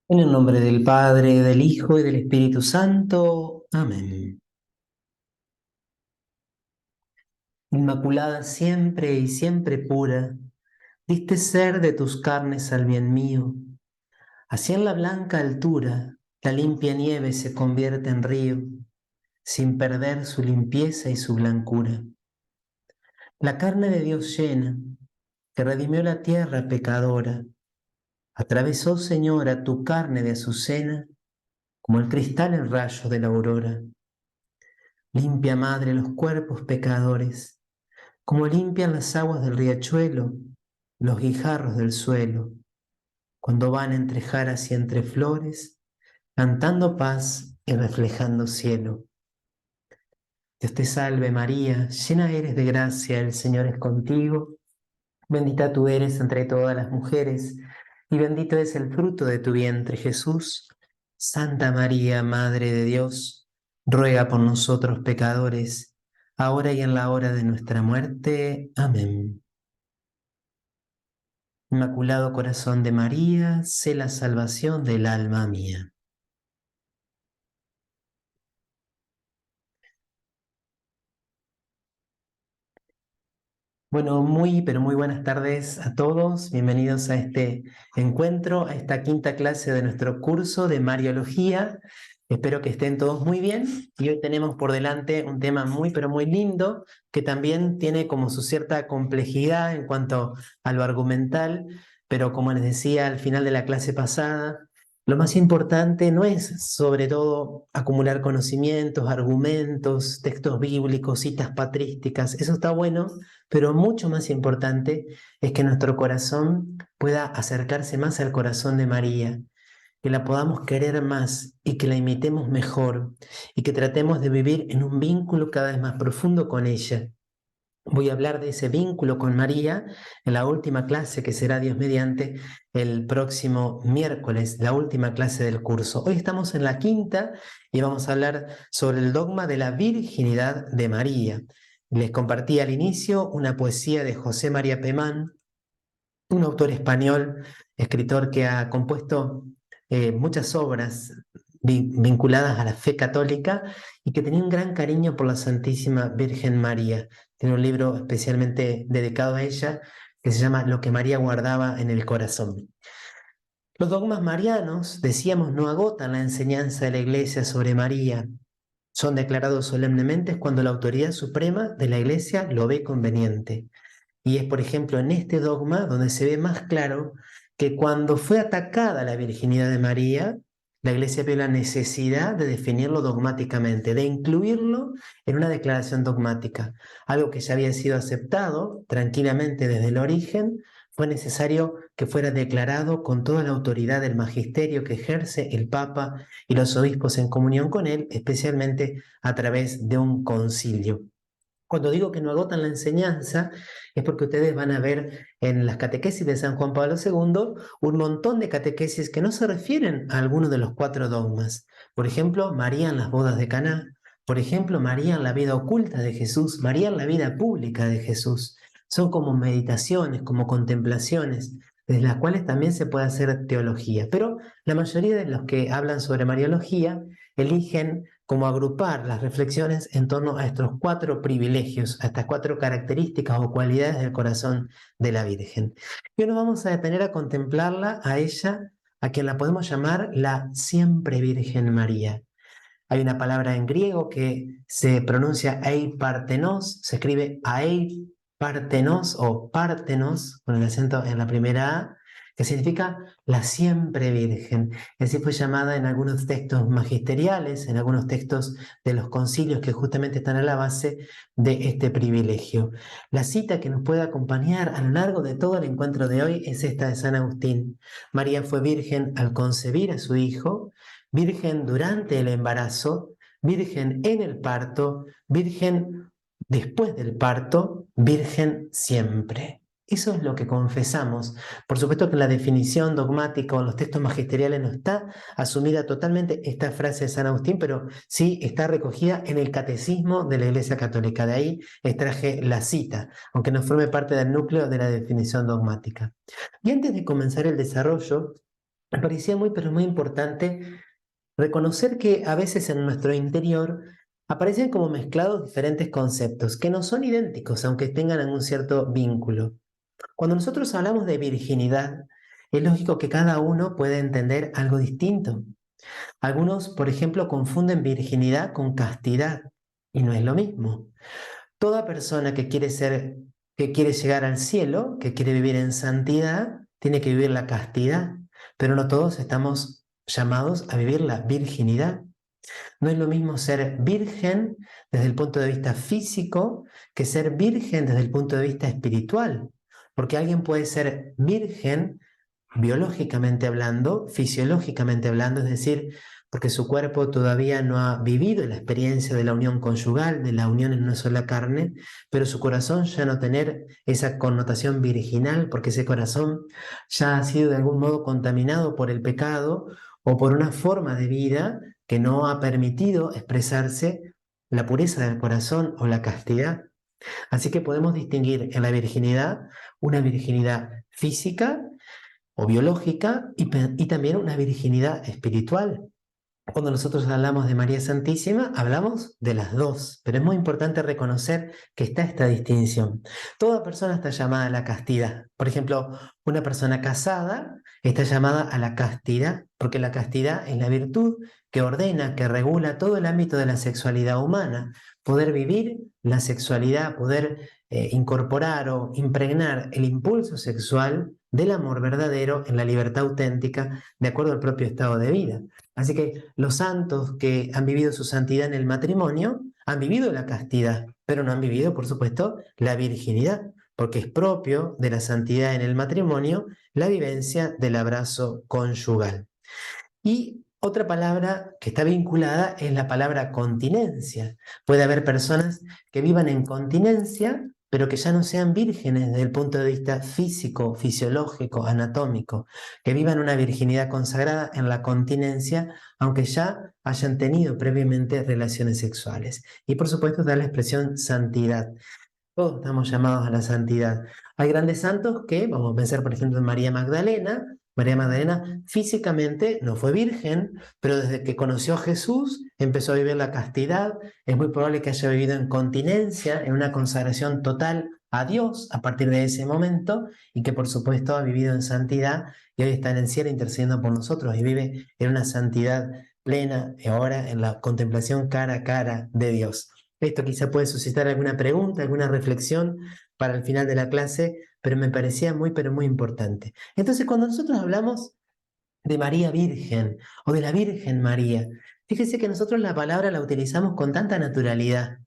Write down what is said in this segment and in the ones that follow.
En el nombre del Padre, del Hijo y del Espíritu Santo. Amén. Inmaculada siempre y siempre pura, diste ser de tus carnes al bien mío. Así en la blanca altura, la limpia nieve se convierte en río, sin perder su limpieza y su blancura. La carne de Dios llena, que redimió la tierra pecadora, atravesó, Señora, tu carne de azucena, como el cristal en rayos de la aurora. Limpia, Madre, los cuerpos pecadores, como limpian las aguas del riachuelo, los guijarros del suelo, cuando van entre jaras y entre flores, cantando paz y reflejando cielo. Dios te salve María, llena eres de gracia, el Señor es contigo, bendita tú eres entre todas las mujeres, y bendito es el fruto de tu vientre Jesús. Santa María, Madre de Dios, ruega por nosotros pecadores, ahora y en la hora de nuestra muerte. Amén. Inmaculado Corazón de María, sé la salvación del alma mía. Bueno, pero muy buenas tardes a todos. Bienvenidos a este encuentro, a esta quinta clase de nuestro curso de Mariología. Espero que estén todos muy bien. Y hoy tenemos por delante un tema muy, pero muy lindo, que también tiene como su cierta complejidad en cuanto a lo argumental, pero como les decía al final de la clase pasada, lo más importante no es sobre todo acumular conocimientos, argumentos, textos bíblicos, citas patrísticas. Eso está bueno, pero mucho más importante es que nuestro corazón pueda acercarse más al corazón de María, que la podamos querer más y que la imitemos mejor y que tratemos de vivir en un vínculo cada vez más profundo con ella. Voy a hablar de ese vínculo con María en la última clase que será Dios mediante el próximo miércoles, la última clase del curso. Hoy estamos en la quinta y vamos a hablar sobre el dogma de la virginidad de María. Les compartí al inicio una poesía de José María Pemán, un autor español, escritor que ha compuesto muchas obras vinculadas a la fe católica y que tenía un gran cariño por la Santísima Virgen María. Tiene un libro especialmente dedicado a ella que se llama Lo que María guardaba en el corazón. Los dogmas marianos, decíamos, no agotan la enseñanza de la Iglesia sobre María. Son declarados solemnemente cuando la autoridad suprema de la Iglesia lo ve conveniente. Y es, por ejemplo, en este dogma donde se ve más claro que cuando fue atacada la virginidad de María, la Iglesia vio la necesidad de definirlo dogmáticamente, de incluirlo en una declaración dogmática. Algo que ya había sido aceptado tranquilamente desde el origen, fue necesario que fuera declarado con toda la autoridad del magisterio que ejerce el Papa y los obispos en comunión con él, especialmente a través de un concilio. Cuando digo que no agotan la enseñanza, es porque ustedes van a ver en las catequesis de San Juan Pablo II un montón de catequesis que no se refieren a alguno de los cuatro dogmas. Por ejemplo, María en las bodas de Caná. Por ejemplo, María en la vida oculta de Jesús. María en la vida pública de Jesús. Son como meditaciones, como contemplaciones, desde las cuales también se puede hacer teología. Pero la mayoría de los que hablan sobre Mariología eligen como agrupar las reflexiones en torno a estos cuatro privilegios, a estas cuatro características o cualidades del corazón de la Virgen. Y hoy nos vamos a detener a contemplarla, a ella, a quien la podemos llamar la siempre Virgen María. Hay una palabra en griego que se pronuncia eipartenos, se escribe eipartenos o partenos, con el acento en la primera A, que significa la siempre virgen. Así fue llamada en algunos textos magisteriales, en algunos textos de los concilios que justamente están a la base de este privilegio. La cita que nos puede acompañar a lo largo de todo el encuentro de hoy es esta de San Agustín. María fue virgen al concebir a su hijo, virgen durante el embarazo, virgen en el parto, virgen después del parto, virgen siempre. Eso es lo que confesamos. Por supuesto que en la definición dogmática o en los textos magisteriales no está asumida totalmente esta frase de San Agustín, pero sí está recogida en el catecismo de la Iglesia Católica. De ahí extraje la cita, aunque no forme parte del núcleo de la definición dogmática. Y antes de comenzar el desarrollo, me parecía muy, pero muy importante reconocer que a veces en nuestro interior aparecen como mezclados diferentes conceptos que no son idénticos, aunque tengan algún cierto vínculo. Cuando nosotros hablamos de virginidad, es lógico que cada uno puede entender algo distinto. Algunos, por ejemplo, confunden virginidad con castidad, y no es lo mismo. Toda persona que quiere llegar al cielo, que quiere vivir en santidad, tiene que vivir la castidad, pero no todos estamos llamados a vivir la virginidad. No es lo mismo ser virgen desde el punto de vista físico que ser virgen desde el punto de vista espiritual, porque alguien puede ser virgen biológicamente hablando, fisiológicamente hablando, es decir, porque su cuerpo todavía no ha vivido la experiencia de la unión conyugal, de la unión en una sola carne, pero su corazón ya no tener esa connotación virginal, porque ese corazón ya ha sido de algún modo contaminado por el pecado o por una forma de vida que no ha permitido expresarse la pureza del corazón o la castidad. Así que podemos distinguir en la virginidad una virginidad física o biológica y también una virginidad espiritual. Cuando nosotros hablamos de María Santísima, hablamos de las dos, pero es muy importante reconocer que está esta distinción. Toda persona está llamada a la castidad. Por ejemplo, una persona casada está llamada a la castidad, porque la castidad es la virtud que ordena, que regula todo el ámbito de la sexualidad humana. Poder vivir la sexualidad, poder incorporar o impregnar el impulso sexual del amor verdadero en la libertad auténtica, de acuerdo al propio estado de vida. Así que los santos que han vivido su santidad en el matrimonio han vivido la castidad, pero no han vivido, por supuesto, la virginidad, porque es propio de la santidad en el matrimonio la vivencia del abrazo conyugal. Y otra palabra que está vinculada es la palabra continencia. Puede haber personas que vivan en continencia, pero que ya no sean vírgenes desde el punto de vista físico, fisiológico, anatómico, que vivan una virginidad consagrada en la continencia, aunque ya hayan tenido previamente relaciones sexuales. Y por supuesto da la expresión santidad. Todos estamos llamados a la santidad. Hay grandes santos que, vamos a pensar por ejemplo en María Magdalena. María Magdalena físicamente no fue virgen, pero desde que conoció a Jesús empezó a vivir la castidad. Es muy probable que haya vivido en continencia, en una consagración total a Dios a partir de ese momento y que por supuesto ha vivido en santidad y hoy está en el cielo intercediendo por nosotros y vive en una santidad plena ahora en la contemplación cara a cara de Dios. Esto quizá puede suscitar alguna pregunta, alguna reflexión para el final de la clase, pero me parecía muy, pero muy importante. Entonces, cuando nosotros hablamos de María Virgen o de la Virgen María, fíjese que nosotros la palabra la utilizamos con tanta naturalidad.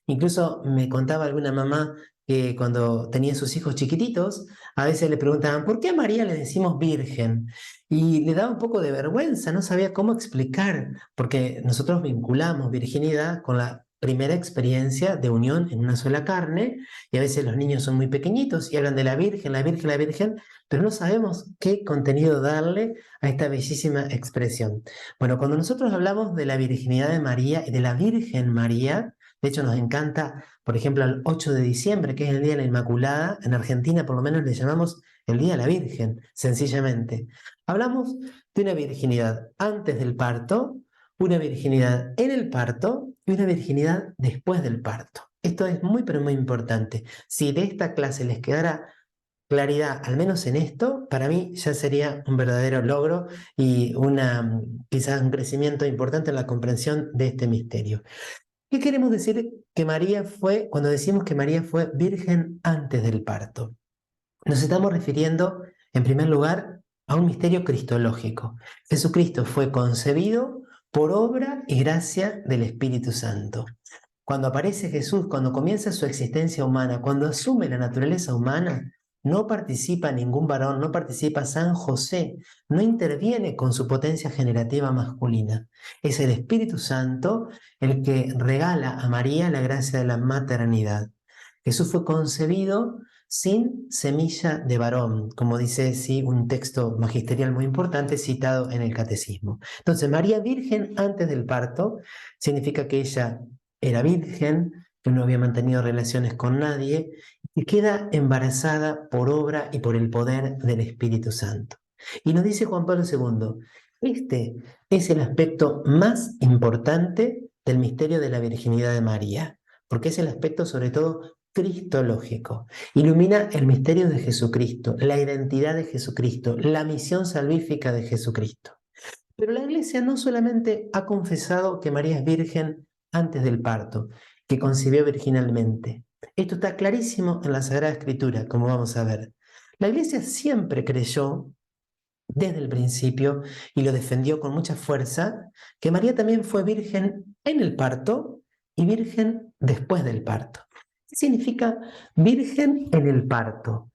Incluso me contaba alguna mamá que cuando tenía sus hijos chiquititos, a veces le preguntaban, ¿por qué a María le decimos virgen? Y le daba un poco de vergüenza, no sabía cómo explicar, porque nosotros vinculamos virginidad con la primera experiencia de unión en una sola carne, y a veces los niños son muy pequeñitos y hablan de la Virgen, la Virgen, la Virgen, pero no sabemos qué contenido darle a esta bellísima expresión. Bueno, cuando nosotros hablamos de la virginidad de María y de la Virgen María, de hecho, nos encanta, por ejemplo, el 8 de diciembre, que es el Día de la Inmaculada. En Argentina, por lo menos, le llamamos el Día de la Virgen, sencillamente. Hablamos de una virginidad antes del parto, una virginidad en el parto y una virginidad después del parto. Esto es muy, pero muy importante. Si de esta clase les quedara claridad, al menos en esto, para mí ya sería un verdadero logro y quizás un crecimiento importante en la comprensión de este misterio. ¿Qué queremos decir que María fue, cuando decimos que María fue virgen antes del parto? Nos estamos refiriendo, en primer lugar, a un misterio cristológico. Jesucristo fue concebido por obra y gracia del Espíritu Santo. Cuando aparece Jesús, cuando comienza su existencia humana, cuando asume la naturaleza humana, no participa ningún varón, no participa San José, no interviene con su potencia generativa masculina. Es el Espíritu Santo el que regala a María la gracia de la maternidad. Jesús fue concebido sin semilla de varón, como dice sí, un texto magisterial muy importante citado en el Catecismo. Entonces, María virgen antes del parto significa que ella era virgen, que no había mantenido relaciones con nadie, y queda embarazada por obra y por el poder del Espíritu Santo. Y nos dice Juan Pablo II, este es el aspecto más importante del misterio de la virginidad de María, porque es el aspecto sobre todo cristológico. Ilumina el misterio de Jesucristo, la identidad de Jesucristo, la misión salvífica de Jesucristo. Pero la Iglesia no solamente ha confesado que María es virgen antes del parto, que concibió virginalmente. Esto está clarísimo en la Sagrada Escritura, como vamos a ver. La Iglesia siempre creyó desde el principio y lo defendió con mucha fuerza, que María también fue virgen en el parto y virgen después del parto. ¿Qué significa virgen en el parto?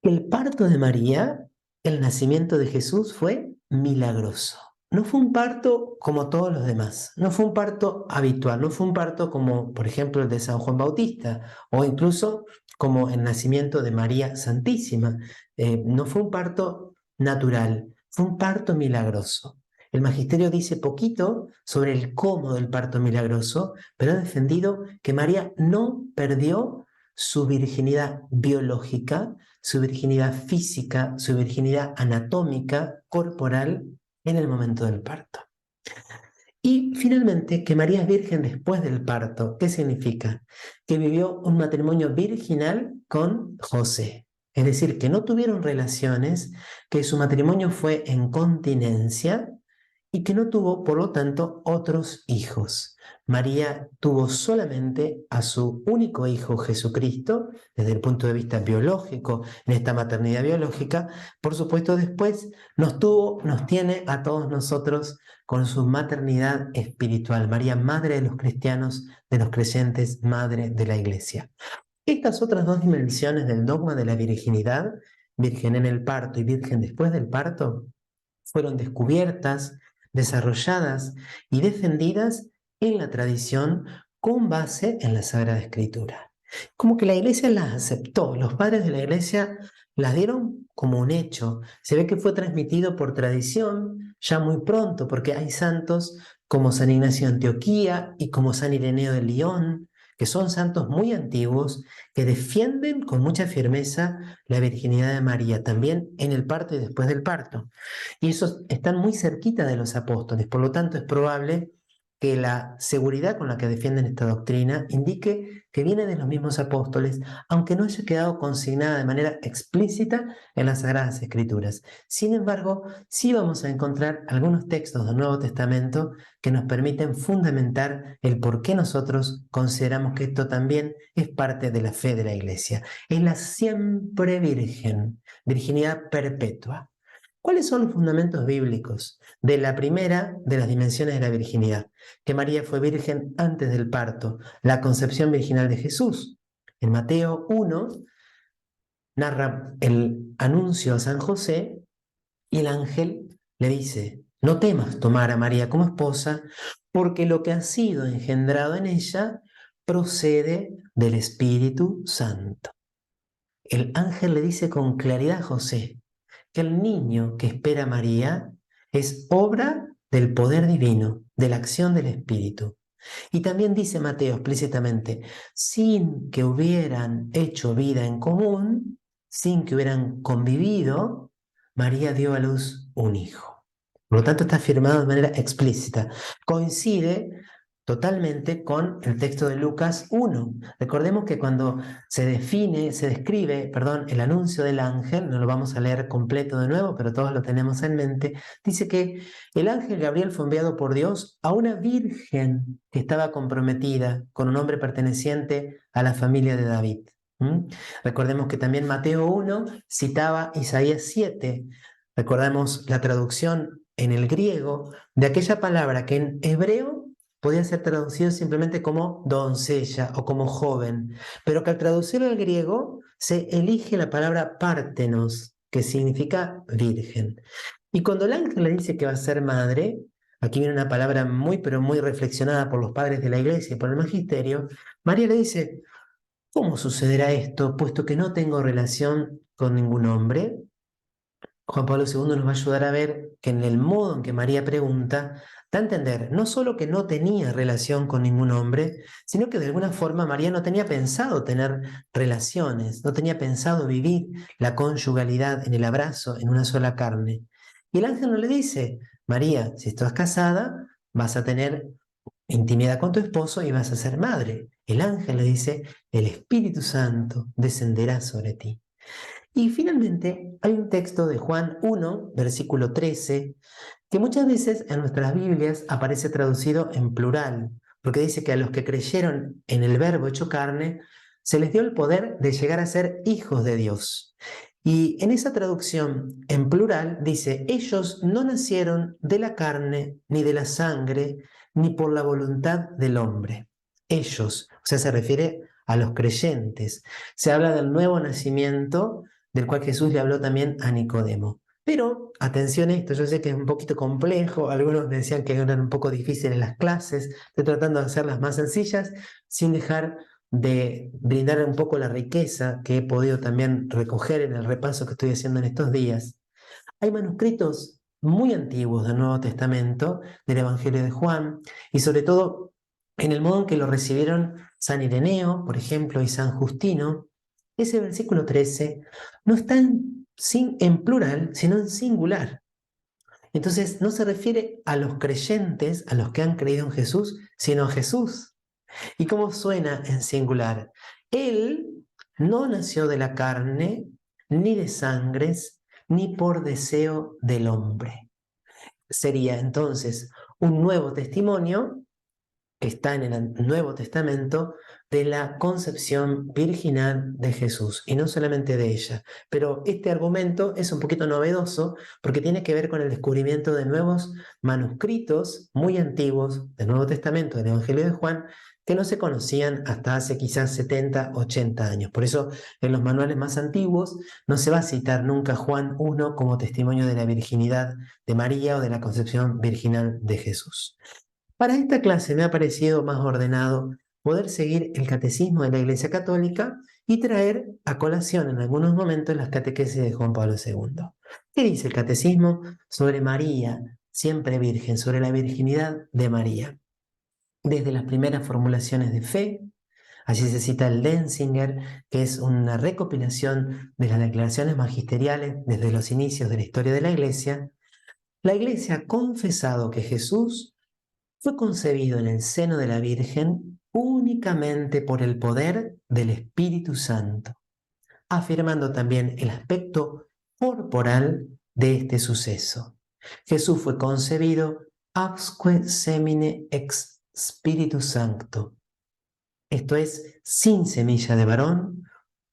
El parto de María, el nacimiento de Jesús, fue milagroso. No fue un parto como todos los demás, no fue un parto habitual, no fue un parto como, por ejemplo, el de San Juan Bautista o incluso como el nacimiento de María Santísima. No fue un parto natural, fue un parto milagroso. El magisterio dice poquito sobre el cómo del parto milagroso, pero ha defendido que María no perdió su virginidad biológica, su virginidad física, su virginidad anatómica, corporal, en el momento del parto. Y finalmente, que María es virgen después del parto. ¿Qué significa? Que vivió un matrimonio virginal con José. Es decir, que no tuvieron relaciones, que su matrimonio fue en continencia y que no tuvo, por lo tanto, otros hijos. María tuvo solamente a su único hijo Jesucristo, desde el punto de vista biológico, en esta maternidad biológica. Por supuesto, después nos tiene a todos nosotros con su maternidad espiritual. María, madre de los cristianos, de los creyentes, madre de la Iglesia. Estas otras dos dimensiones del dogma de la virginidad, virgen en el parto y virgen después del parto, fueron descubiertas, desarrolladas y defendidas en la tradición con base en la Sagrada Escritura. Como que la Iglesia las aceptó, los padres de la Iglesia las dieron como un hecho. Se ve que fue transmitido por tradición ya muy pronto, porque hay santos como San Ignacio de Antioquía y como San Ireneo de Lyon, que son santos muy antiguos que defienden con mucha firmeza la virginidad de María, también en el parto y después del parto. Y esos están muy cerquita de los apóstoles, por lo tanto es probable que la seguridad con la que defienden esta doctrina indique que viene de los mismos apóstoles, aunque no haya quedado consignada de manera explícita en las Sagradas Escrituras. Sin embargo, sí vamos a encontrar algunos textos del Nuevo Testamento que nos permiten fundamentar el por qué nosotros consideramos que esto también es parte de la fe de la Iglesia. Es la siempre virgen, virginidad perpetua. ¿Cuáles son los fundamentos bíblicos de la primera de las dimensiones de la virginidad? Que María fue virgen antes del parto, la concepción virginal de Jesús. En Mateo 1 narra el anuncio a San José y el ángel le dice, no temas tomar a María como esposa, porque lo que ha sido engendrado en ella procede del Espíritu Santo. El ángel le dice con claridad a José que el niño que espera María es obra del poder divino, de la acción del Espíritu. Y también dice Mateo explícitamente, sin que hubieran hecho vida en común, sin que hubieran convivido, María dio a luz un hijo. Por lo tanto, está afirmado de manera explícita. Coincide totalmente con el texto de Lucas 1. Recordemos que cuando se describe, el anuncio del ángel, no lo vamos a leer completo de nuevo, pero todos lo tenemos en mente, dice que el ángel Gabriel fue enviado por Dios a una virgen que estaba comprometida con un hombre perteneciente a la familia de David. Recordemos que también Mateo 1 citaba Isaías 7. Recordemos la traducción en el griego de aquella palabra que en hebreo podía ser traducido simplemente como doncella o como joven, pero que al traducirlo al griego se elige la palabra pártenos, que significa virgen. Y cuando el ángel le dice que va a ser madre, aquí viene una palabra muy, pero muy reflexionada por los padres de la iglesia y por el magisterio, María le dice, ¿Cómo sucederá esto, puesto que no tengo relación con ningún hombre? Juan Pablo II nos va a ayudar a ver que en el modo en que María pregunta, da a entender no solo que no tenía relación con ningún hombre, sino que de alguna forma María no tenía pensado tener relaciones, no tenía pensado vivir la conyugalidad en el abrazo, en una sola carne. Y el ángel no le dice, María, si estás casada, vas a tener intimidad con tu esposo y vas a ser madre. El ángel le dice, el Espíritu Santo descenderá sobre ti. Y finalmente hay un texto de Juan 1, versículo 13, que muchas veces en nuestras Biblias aparece traducido en plural, porque dice que a los que creyeron en el Verbo hecho carne, se les dio el poder de llegar a ser hijos de Dios. Y en esa traducción en plural dice, ellos no nacieron de la carne, ni de la sangre, ni por la voluntad del hombre. Ellos, o sea, se refiere a los creyentes. Se habla del nuevo nacimiento del cual Jesús le habló también a Nicodemo. Pero, atención a esto, yo sé que es un poquito complejo, algunos me decían que eran un poco difíciles las clases, estoy tratando de hacerlas más sencillas, sin dejar de brindar un poco la riqueza que he podido también recoger en el repaso que estoy haciendo en estos días. Hay manuscritos muy antiguos del Nuevo Testamento, del Evangelio de Juan, y sobre todo en el modo en que lo recibieron San Ireneo, por ejemplo, y San Justino. Ese versículo 13 no está en plural, sino en singular. Entonces no se refiere a los creyentes, a los que han creído en Jesús, sino a Jesús. ¿Y cómo suena en singular? Él no nació de la carne, ni de sangres, ni por deseo del hombre. Sería entonces un nuevo testimonio que está en el Nuevo Testamento de la concepción virginal de Jesús, y no solamente de ella. Pero este argumento es un poquito novedoso porque tiene que ver con el descubrimiento de nuevos manuscritos muy antiguos del Nuevo Testamento, del Evangelio de Juan, que no se conocían hasta hace quizás 70, 80 años. Por eso en los manuales más antiguos no se va a citar nunca Juan 1 como testimonio de la virginidad de María o de la concepción virginal de Jesús. Para esta clase me ha parecido más ordenado poder seguir el catecismo de la Iglesia Católica y traer a colación en algunos momentos las catequesis de Juan Pablo II. ¿Qué dice el catecismo sobre María, siempre virgen, sobre la virginidad de María? Desde las primeras formulaciones de fe, allí se cita el Denzinger, que es una recopilación de las declaraciones magisteriales desde los inicios de la historia de la Iglesia ha confesado que Jesús fue concebido en el seno de la Virgen únicamente por el poder del Espíritu Santo, afirmando también el aspecto corporal de este suceso. Jesús fue concebido absque semine ex Spiritu Sancto, esto es, sin semilla de varón,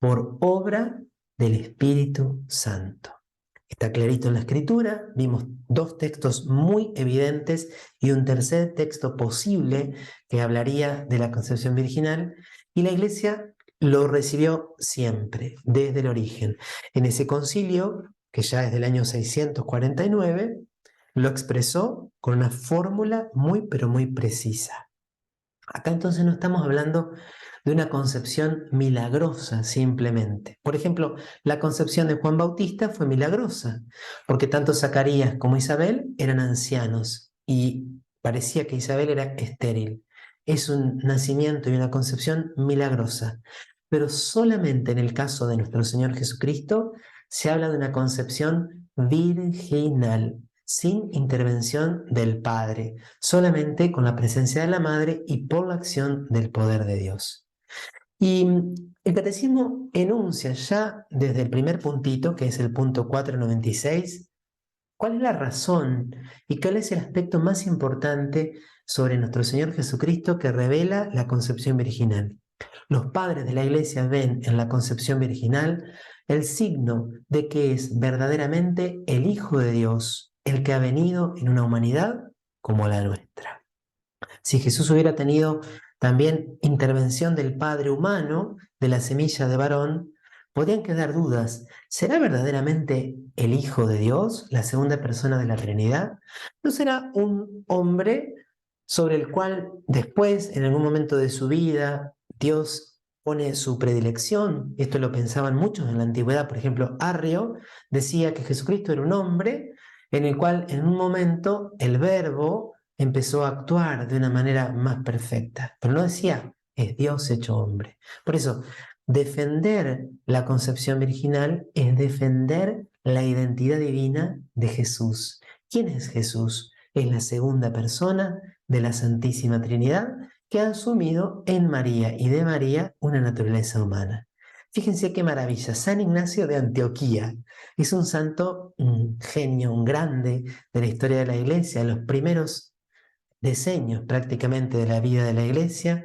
por obra del Espíritu Santo. Está clarito en la escritura, vimos dos textos muy evidentes y un tercer texto posible que hablaría de la concepción virginal, y la Iglesia lo recibió siempre, desde el origen. En ese concilio, que ya es del año 649, lo expresó con una fórmula muy pero muy precisa. Acá entonces no estamos hablando de una concepción milagrosa simplemente. Por ejemplo, la concepción de Juan Bautista fue milagrosa, porque tanto Zacarías como Isabel eran ancianos y parecía que Isabel era estéril. Es un nacimiento y una concepción milagrosa, pero solamente en el caso de nuestro Señor Jesucristo se habla de una concepción virginal, sin intervención del Padre, solamente con la presencia de la Madre y por la acción del poder de Dios. Y el catecismo enuncia ya desde el primer puntito, que es el punto 496, cuál es la razón y cuál es el aspecto más importante sobre nuestro Señor Jesucristo que revela la concepción virginal. Los padres de la Iglesia ven en la concepción virginal el signo de que es verdaderamente el Hijo de Dios, el que ha venido en una humanidad como la nuestra. Si Jesús hubiera tenido también intervención del Padre humano, de la semilla de varón, podrían quedar dudas. ¿Será verdaderamente el Hijo de Dios, la segunda persona de la Trinidad? ¿No será un hombre sobre el cual después, en algún momento de su vida, Dios pone su predilección. Esto lo pensaban muchos en la antigüedad. Por ejemplo, Arrio decía que Jesucristo era un hombre en el cual en un momento el verbo empezó a actuar de una manera más perfecta. Pero no decía, es Dios hecho hombre. Por eso, defender la concepción virginal es defender la identidad divina de Jesús. ¿Quién es Jesús? Es la segunda persona de la Santísima Trinidad que ha asumido en María y de María una naturaleza humana. Fíjense qué maravilla. San Ignacio de Antioquía es un santo, un genio, un grande de la historia de la Iglesia, los primeros decenios prácticamente de la vida de la Iglesia,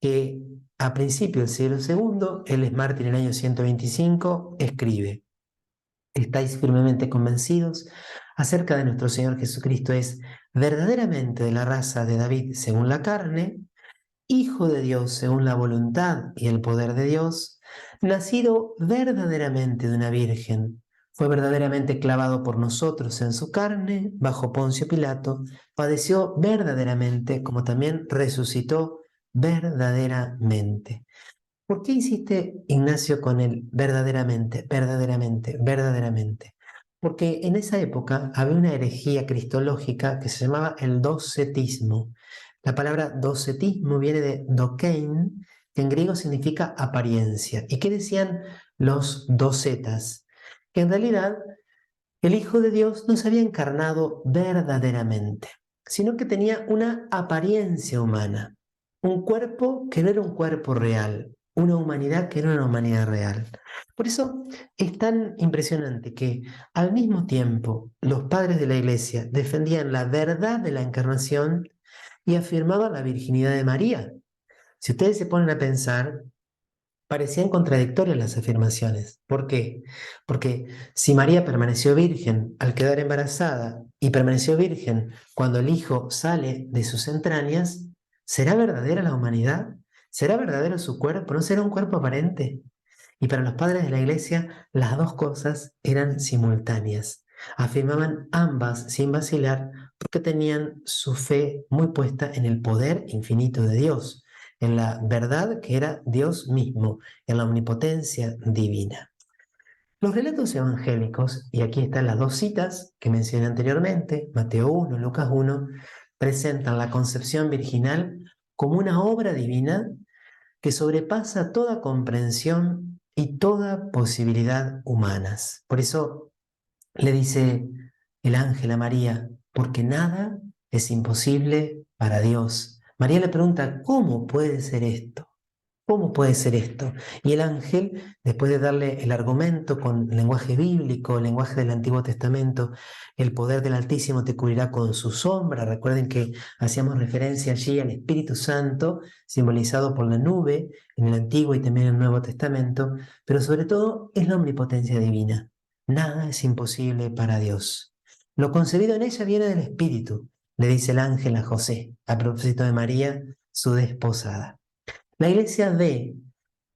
que a principios del siglo segundo, él es mártir en el año 125, escribe: ¿estáis firmemente convencidos acerca de nuestro Señor Jesucristo es verdaderamente de la raza de David según la carne, Hijo de Dios según la voluntad y el poder de Dios, nacido verdaderamente de una virgen, fue verdaderamente clavado por nosotros en su carne, bajo Poncio Pilato, padeció verdaderamente, como también resucitó verdaderamente? ¿Por qué insiste Ignacio con el verdaderamente, verdaderamente, verdaderamente? Porque en esa época había una herejía cristológica que se llamaba el docetismo. La palabra docetismo viene de dokein, que en griego significa apariencia. ¿Y qué decían los docetas? Que en realidad el Hijo de Dios no se había encarnado verdaderamente, sino que tenía una apariencia humana, un cuerpo que no era un cuerpo real, una humanidad que no era una humanidad real. Por eso es tan impresionante que al mismo tiempo los padres de la Iglesia defendían la verdad de la encarnación y afirmaban la virginidad de María. Si ustedes se ponen a pensar, parecían contradictorias las afirmaciones. ¿Por qué? Porque si María permaneció virgen al quedar embarazada y permaneció virgen cuando el hijo sale de sus entrañas, ¿será verdadera la humanidad? ¿Será verdadero su cuerpo? ¿No será un cuerpo aparente? Y para los padres de la Iglesia, las dos cosas eran simultáneas. Afirmaban ambas sin vacilar porque tenían su fe muy puesta en el poder infinito de Dios, en la verdad que era Dios mismo, en la omnipotencia divina. Los relatos evangélicos, y aquí están las dos citas que mencioné anteriormente, Mateo 1, Lucas 1, presentan la concepción virginal como una obra divina que sobrepasa toda comprensión y toda posibilidad humanas. Por eso le dice el ángel a María, porque nada es imposible para Dios. María le pregunta, ¿cómo puede ser esto? ¿Cómo puede ser esto? Y el ángel, después de darle el argumento con lenguaje bíblico, lenguaje del Antiguo Testamento, el poder del Altísimo te cubrirá con su sombra. Recuerden que hacíamos referencia allí al Espíritu Santo, simbolizado por la nube en el Antiguo y también en el Nuevo Testamento, pero sobre todo es la omnipotencia divina. Nada es imposible para Dios. Lo concebido en ella viene del Espíritu, le dice el ángel a José, a propósito de María, su desposada. La Iglesia ve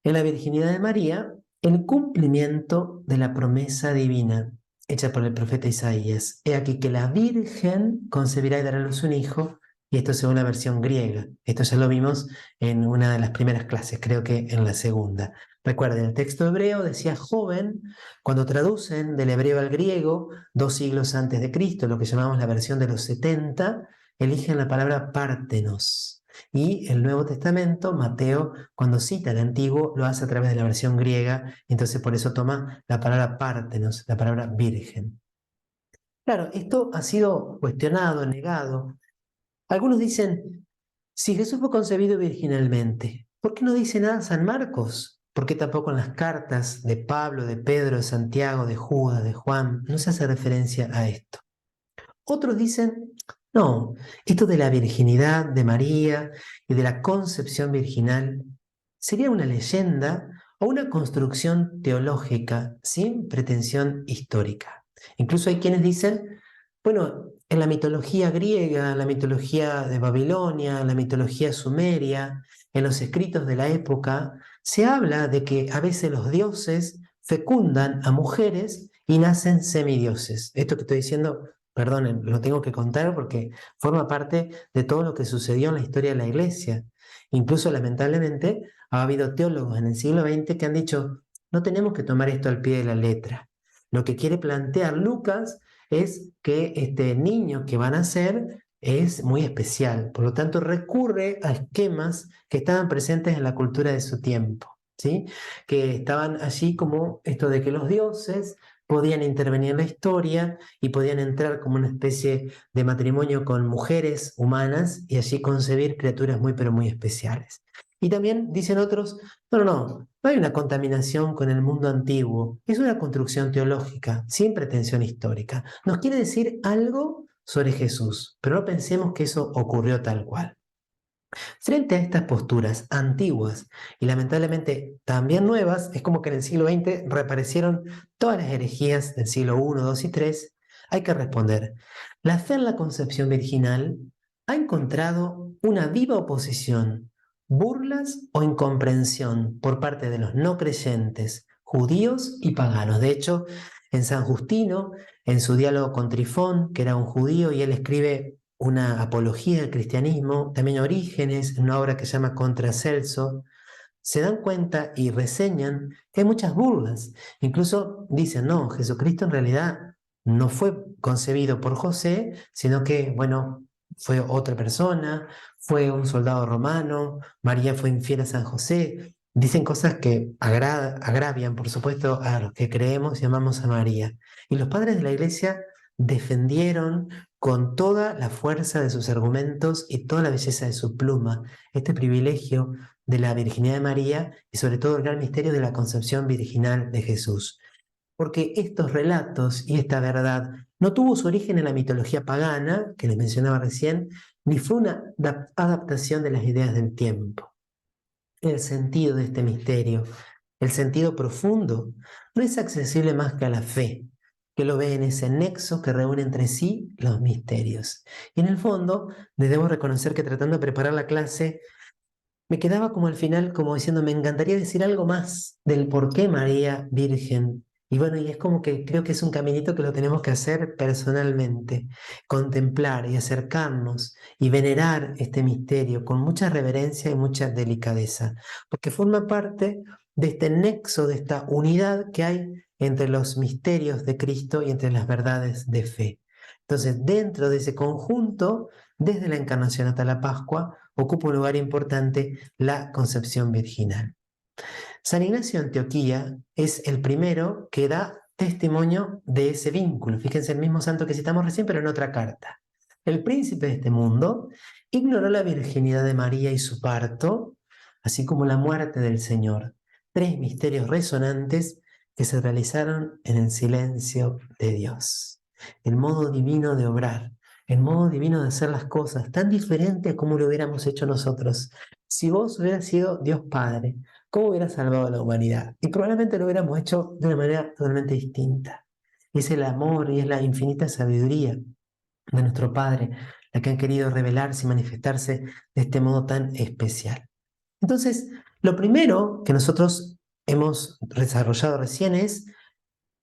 en la virginidad de María el cumplimiento de la promesa divina hecha por el profeta Isaías. He aquí que la Virgen concebirá y dará a luz un hijo, y esto según la versión griega. Esto ya lo vimos en una de las primeras clases, creo que en la segunda. Recuerden, el texto hebreo decía joven, cuando traducen del hebreo al griego, 2 siglos antes de Cristo, lo que llamamos la versión de los 70, eligen la palabra pártenos. Y el Nuevo Testamento, Mateo, cuando cita el Antiguo, lo hace a través de la versión griega, entonces por eso toma la palabra pártenos, la palabra virgen. Claro, esto ha sido cuestionado, negado. Algunos dicen, si Jesús fue concebido virginalmente, ¿por qué no dice nada San Marcos? ¿Por qué tampoco en las cartas de Pablo, de Pedro, de Santiago, de Judas, de Juan, no se hace referencia a esto? Otros dicen, no, esto de la virginidad de María y de la concepción virginal sería una leyenda o una construcción teológica sin pretensión histórica. Incluso hay quienes dicen, bueno, en la mitología griega, en la mitología de Babilonia, en la mitología sumeria, en los escritos de la época, se habla de que a veces los dioses fecundan a mujeres y nacen semidioses. Esto que estoy diciendo, perdonen, lo tengo que contar porque forma parte de todo lo que sucedió en la historia de la Iglesia. Incluso, lamentablemente, Ha habido teólogos en el siglo XX que han dicho, no tenemos que tomar esto al pie de la letra. Lo que quiere plantear Lucas es que este niño que van a nacer es muy especial, por lo tanto recurre a esquemas que estaban presentes en la cultura de su tiempo, ¿sí? Que estaban allí como esto de que los dioses podían intervenir en la historia y podían entrar como una especie de matrimonio con mujeres humanas y allí concebir criaturas muy pero muy especiales. Y también dicen otros, no hay una contaminación con el mundo antiguo, es una construcción teológica, sin pretensión histórica. Nos quiere decir algo sobre Jesús, pero no pensemos que eso ocurrió tal cual. Frente a estas posturas antiguas y lamentablemente también nuevas, es como que en el siglo XX reaparecieron todas las herejías del siglo I, II y III. Hay que responder, la fe en la concepción virginal ha encontrado una viva oposición, burlas o incomprensión por parte de los no creyentes, judíos y paganos. De hecho, en San Justino, en su diálogo con Trifón, que era un judío, y él escribe una apología del cristianismo, también Orígenes, en una obra que se llama Contra Celso, se dan cuenta y reseñan que hay muchas burlas. Incluso dicen, no, Jesucristo en realidad no fue concebido por José, sino que, bueno, fue otra persona, fue un soldado romano, María fue infiel a San José. Dicen cosas que agravian, por supuesto, a los que creemos y amamos a María. Y los padres de la iglesia defendieron con toda la fuerza de sus argumentos y toda la belleza de su pluma este privilegio de la virginidad de María y sobre todo el gran misterio de la concepción virginal de Jesús. Porque estos relatos y esta verdad no tuvo su origen en la mitología pagana, que les mencionaba recién, ni fue una adaptación de las ideas del tiempo. El sentido de este misterio, el sentido profundo, no es accesible más que a la fe, que lo ve en ese nexo que reúne entre sí los misterios. Y en el fondo, debemos reconocer que tratando de preparar la clase, me quedaba como al final, como diciendo, me encantaría decir algo más del por qué María Virgen. Y bueno, y es como que creo que es un caminito que lo tenemos que hacer personalmente, contemplar y acercarnos y venerar este misterio con mucha reverencia y mucha delicadeza, porque forma parte de este nexo, de esta unidad que hay entre los misterios de Cristo y entre las verdades de fe. Entonces, dentro de ese conjunto, desde la encarnación hasta la Pascua, ocupa un lugar importante la concepción virginal. San Ignacio de Antioquía es el primero que da testimonio de ese vínculo. Fíjense, el mismo santo que citamos recién, pero en otra carta. El príncipe de este mundo ignoró la virginidad de María y su parto, así como la muerte del Señor. Tres misterios resonantes que se realizaron en el silencio de Dios. El modo divino de obrar, el modo divino de hacer las cosas, tan diferente a como lo hubiéramos hecho nosotros. Si vos hubieras sido Dios Padre, ¿cómo hubiera salvado a la humanidad? Y probablemente lo hubiéramos hecho de una manera totalmente distinta. Es el amor y es la infinita sabiduría de nuestro Padre la que han querido revelarse y manifestarse de este modo tan especial. Entonces, lo primero que nosotros hemos desarrollado recién es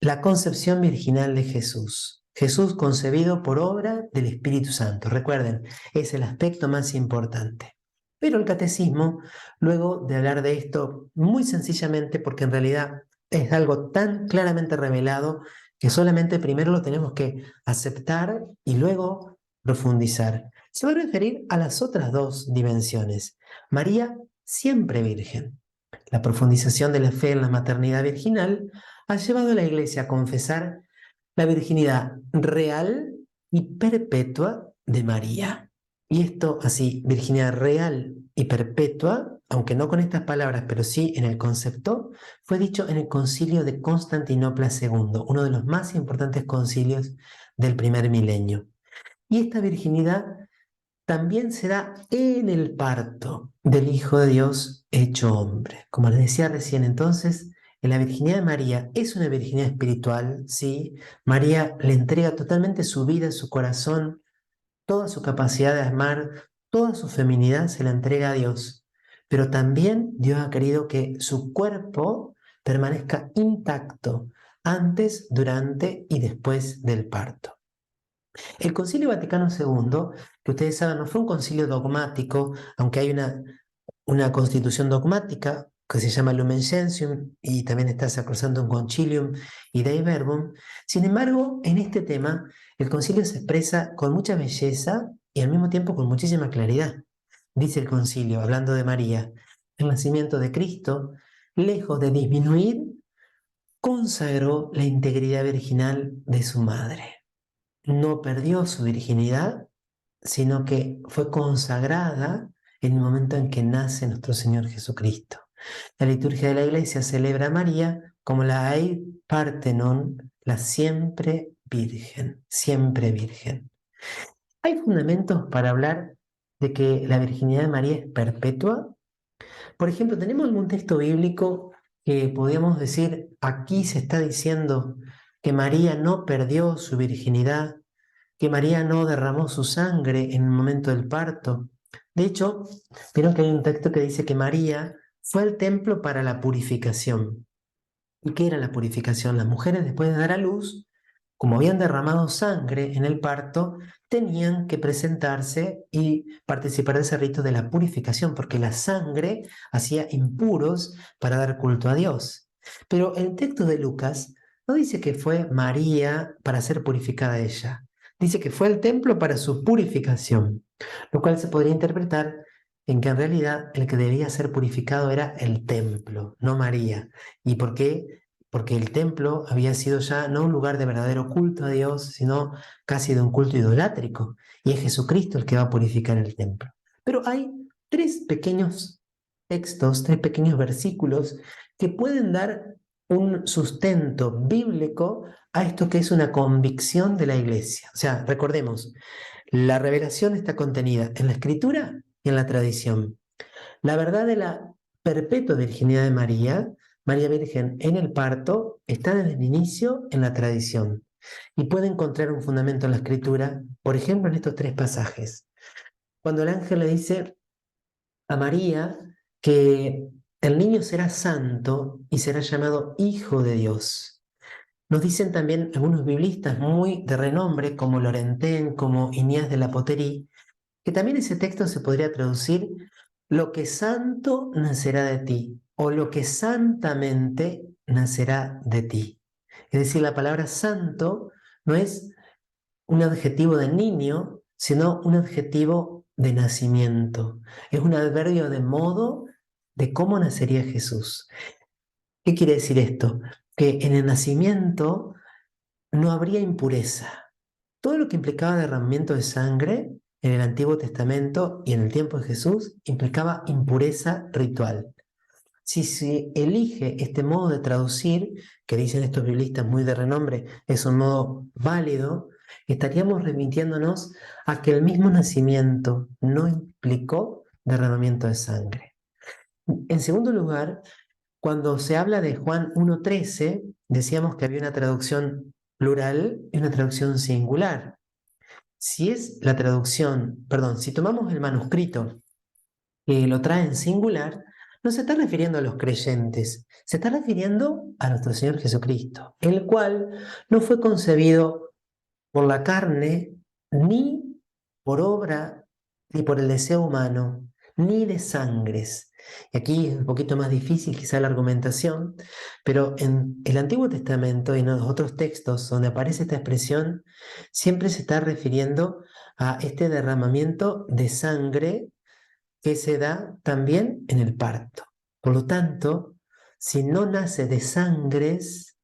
la concepción virginal de Jesús. Jesús concebido por obra del Espíritu Santo. Recuerden, es el aspecto más importante. Pero el catecismo, luego de hablar de esto muy sencillamente, porque en realidad es algo tan claramente revelado que solamente primero lo tenemos que aceptar y luego profundizar. Se va a referir a las otras dos dimensiones. María siempre virgen. La profundización de la fe en la maternidad virginal ha llevado a la Iglesia a confesar la virginidad real y perpetua de María. Y esto así, virginidad real y perpetua, aunque no con estas palabras, pero sí en el concepto, fue dicho en el concilio de Constantinopla II, uno de los más importantes concilios del primer milenio. Y esta virginidad también se da en el parto del Hijo de Dios hecho hombre. Como les decía recién, entonces, en la virginidad de María es una virginidad espiritual, sí. María le entrega totalmente su vida, su corazón, toda su capacidad de amar, toda su feminidad se la entrega a Dios. Pero también Dios ha querido que su cuerpo permanezca intacto antes, durante y después del parto. El Concilio Vaticano II, que ustedes saben, no fue un concilio dogmático, aunque hay una constitución dogmática que se llama Lumen Gentium y también está Sacrosanctum Concilium y Dei Verbum. Sin embargo, en este tema, el concilio se expresa con mucha belleza y al mismo tiempo con muchísima claridad. Dice el concilio, hablando de María, el nacimiento de Cristo, lejos de disminuir, consagró la integridad virginal de su madre. No perdió su virginidad, sino que fue consagrada en el momento en que nace nuestro Señor Jesucristo. La liturgia de la Iglesia celebra a María como la Ei Parthenon, la siempre virgen, siempre virgen. ¿Hay fundamentos para hablar de que la virginidad de María es perpetua? Por ejemplo, ¿tenemos algún texto bíblico que podríamos decir, aquí se está diciendo que María no perdió su virginidad, que María no derramó su sangre en el momento del parto? De hecho, vieron que hay un texto que dice que María fue al templo para la purificación. ¿Y qué era la purificación? Las mujeres, después de dar a luz, como habían derramado sangre en el parto, tenían que presentarse y participar de ese rito de la purificación, porque la sangre hacía impuros para dar culto a Dios. Pero el texto de Lucas no dice que fue María para ser purificada ella, dice que fue al templo para su purificación, lo cual se podría interpretar en que en realidad el que debía ser purificado era el templo, no María. ¿Y por qué? Porque el templo había sido ya no un lugar de verdadero culto a Dios, sino casi de un culto idolátrico. Y es Jesucristo el que va a purificar el templo. Pero hay tres pequeños textos, tres pequeños versículos que pueden dar un sustento bíblico a esto que es una convicción de la iglesia. O sea, recordemos, la revelación está contenida en la escritura y en la tradición. La verdad de la perpetua virginidad de María, María Virgen en el parto, está desde el inicio en la tradición y puede encontrar un fundamento en la escritura, por ejemplo, en estos tres pasajes. Cuando el ángel le dice a María que el niño será santo y será llamado Hijo de Dios. Nos dicen también algunos biblistas muy de renombre, como Laurentén, como Iñás de la Poterie, que también ese texto se podría traducir: lo que santo nacerá de ti, o lo que santamente nacerá de ti. Es decir, la palabra santo no es un adjetivo de niño, sino un adjetivo de nacimiento. Es un adverbio de modo de cómo nacería Jesús. ¿Qué quiere decir esto? Que en el nacimiento no habría impureza. Todo lo que implicaba derramamiento de sangre en el Antiguo Testamento y en el tiempo de Jesús implicaba impureza ritual. Si se elige este modo de traducir, que dicen estos biblistas muy de renombre, es un modo válido, estaríamos remitiéndonos a que el mismo nacimiento no implicó derramamiento de sangre. En segundo lugar, cuando se habla de Juan 1:13, decíamos que había una traducción plural y una traducción singular. Si es la traducción, perdón, si tomamos el manuscrito que lo trae en singular, no se está refiriendo a los creyentes, se está refiriendo a nuestro Señor Jesucristo, el cual no fue concebido por la carne, ni por obra, ni por el deseo humano, ni de sangres. Y aquí es un poquito más difícil quizá la argumentación, pero en el Antiguo Testamento y en los otros textos donde aparece esta expresión, siempre se está refiriendo a este derramamiento de sangre que se da también en el parto. Por lo tanto, si no nace de sangres,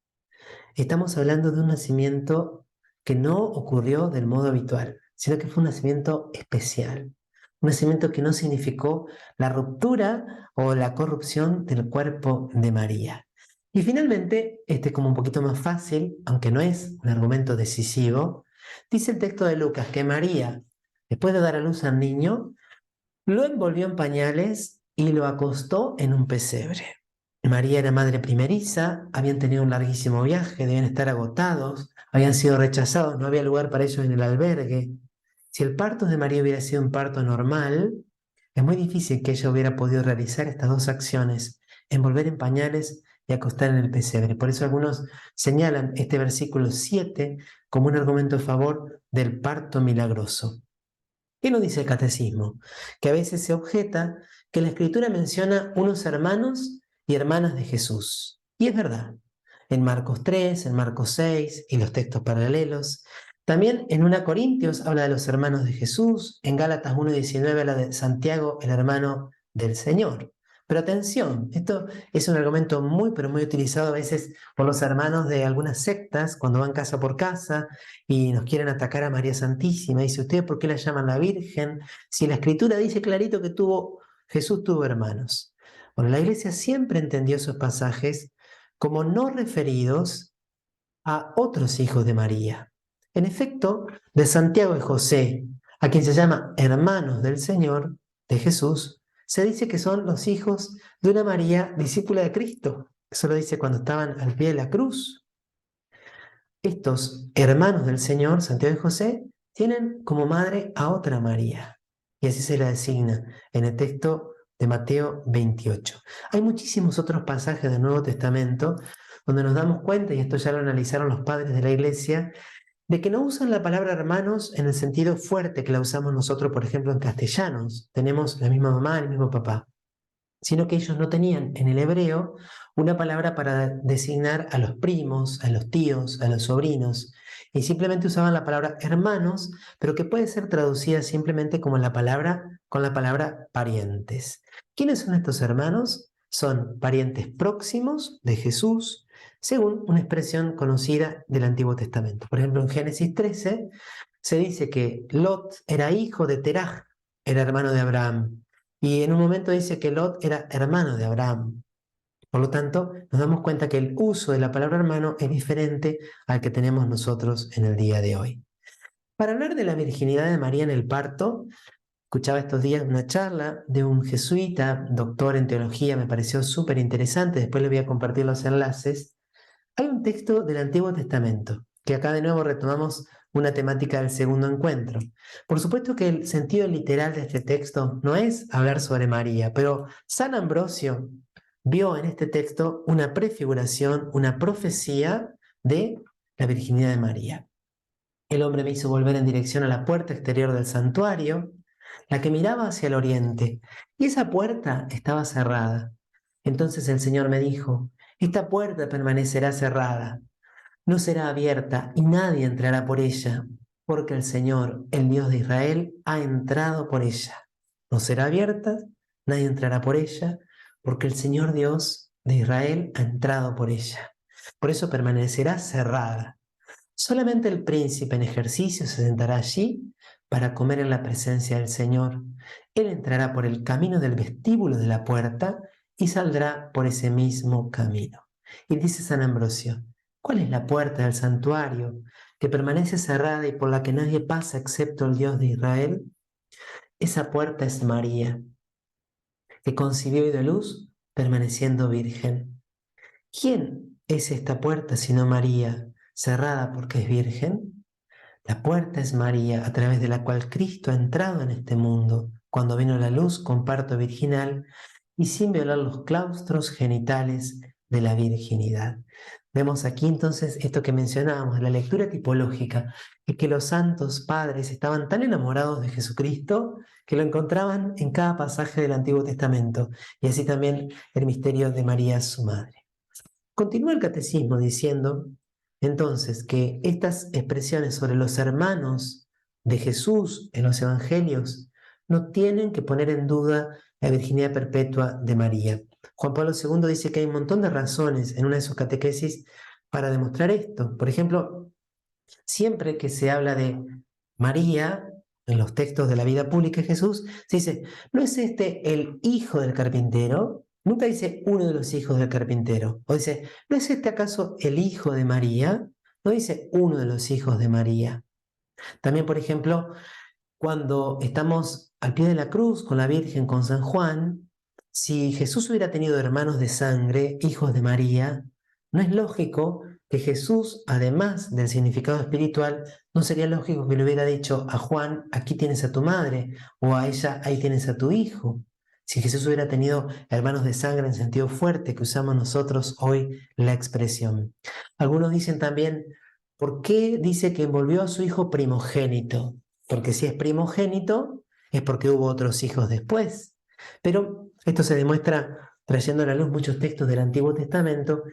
estamos hablando de un nacimiento que no ocurrió del modo habitual, sino que fue un nacimiento especial. Un nacimiento que no significó la ruptura o la corrupción del cuerpo de María. Y finalmente, este es como un poquito más fácil, aunque no es un argumento decisivo, dice el texto de Lucas que María, después de dar a luz al niño, lo envolvió en pañales y lo acostó en un pesebre. María era madre primeriza, habían tenido un larguísimo viaje, debían estar agotados, habían sido rechazados, no había lugar para ellos en el albergue. Si el parto de María hubiera sido un parto normal, es muy difícil que ella hubiera podido realizar estas dos acciones: envolver en pañales y acostar en el pesebre. Por eso algunos señalan este versículo 7 como un argumento a favor del parto milagroso. ¿Qué nos dice el catecismo? Que a veces se objeta que la Escritura menciona unos hermanos y hermanas de Jesús. Y es verdad, en Marcos 3, en Marcos 6 y los textos paralelos. También en 1 Corintios habla de los hermanos de Jesús, en Gálatas 1:19 habla de Santiago, el hermano del Señor. Pero atención, esto es un argumento muy, pero muy utilizado a veces por los hermanos de algunas sectas cuando van casa por casa y nos quieren atacar a María Santísima. Dice, ¿ustedes por qué la llaman la Virgen? Si la Escritura dice clarito que Jesús tuvo hermanos. Bueno, la Iglesia siempre entendió esos pasajes como no referidos a otros hijos de María. En efecto, de Santiago y José, a quien se llama hermanos del Señor, de Jesús, se dice que son los hijos de una María discípula de Cristo. Eso lo dice cuando estaban al pie de la cruz. Estos hermanos del Señor, Santiago y José, tienen como madre a otra María. Y así se la designa en el texto de Mateo 28. Hay muchísimos otros pasajes del Nuevo Testamento donde nos damos cuenta, y esto ya lo analizaron los padres de la Iglesia, de que no usan la palabra hermanos en el sentido fuerte que la usamos nosotros, por ejemplo, en castellanos. Tenemos la misma mamá, el mismo papá, sino que ellos no tenían en el hebreo una palabra para designar a los primos, a los tíos, a los sobrinos, y simplemente usaban la palabra hermanos, pero que puede ser traducida simplemente como con la palabra parientes. ¿Quiénes son estos hermanos? Son parientes próximos de Jesús, según una expresión conocida del Antiguo Testamento. Por ejemplo, en Génesis 13 se dice que Lot era hijo de Teraj, era hermano de Abraham. Y en un momento dice que Lot era hermano de Abraham. Por lo tanto, nos damos cuenta que el uso de la palabra hermano es diferente al que tenemos nosotros en el día de hoy. Para hablar de la virginidad de María en el parto, escuchaba estos días una charla de un jesuita, doctor en teología, me pareció súper interesante, después les voy a compartir los enlaces. Hay un texto del Antiguo Testamento, que acá de nuevo retomamos una temática del segundo encuentro. Por supuesto que el sentido literal de este texto no es hablar sobre María, pero San Ambrosio vio en este texto una prefiguración, una profecía de la virginidad de María. El hombre me hizo volver en dirección a la puerta exterior del santuario, la que miraba hacia el oriente, y esa puerta estaba cerrada. Entonces el Señor me dijo, esta puerta permanecerá cerrada, no será abierta y nadie entrará por ella, porque el Señor, el Dios de Israel, ha entrado por ella. No será abierta, nadie entrará por ella, porque el Señor Dios de Israel ha entrado por ella. Por eso permanecerá cerrada. Solamente el príncipe en ejercicio se sentará allí para comer en la presencia del Señor. Él entrará por el camino del vestíbulo de la puerta y saldrá por ese mismo camino. Y dice San Ambrosio, ¿cuál es la puerta del santuario que permanece cerrada y por la que nadie pasa excepto el Dios de Israel? Esa puerta es María, que concibió y dio luz permaneciendo virgen. ¿Quién es esta puerta sino María, cerrada porque es virgen? La puerta es María, a través de la cual Cristo ha entrado en este mundo, cuando vino la luz con parto virginal y sin violar los claustros genitales de la virginidad. Vemos aquí entonces esto que mencionábamos, la lectura tipológica, es que los santos padres estaban tan enamorados de Jesucristo que lo encontraban en cada pasaje del Antiguo Testamento, y así también el misterio de María, su madre. Continúa el catecismo diciendo entonces que estas expresiones sobre los hermanos de Jesús en los evangelios no tienen que poner en duda la virginidad perpetua de María. Juan Pablo II dice que hay un montón de razones en una de sus catequesis para demostrar esto. Por ejemplo, siempre que se habla de María en los textos de la vida pública de Jesús, se dice, ¿no es este el hijo del carpintero? Nunca dice uno de los hijos del carpintero. O dice, ¿no es este acaso el hijo de María? No dice uno de los hijos de María. También, por ejemplo, cuando estamos al pie de la cruz con la Virgen, con San Juan, si Jesús hubiera tenido hermanos de sangre, hijos de María, no es lógico que Jesús, además del significado espiritual, no sería lógico que le hubiera dicho a Juan, aquí tienes a tu madre, o a ella, ahí tienes a tu hijo. Si Jesús hubiera tenido hermanos de sangre en sentido fuerte que usamos nosotros hoy la expresión. Algunos dicen también, ¿por qué dice que envolvió a su hijo primogénito? Porque si es primogénito, es porque hubo otros hijos después. Pero esto se demuestra trayendo a la luz muchos textos del Antiguo Testamento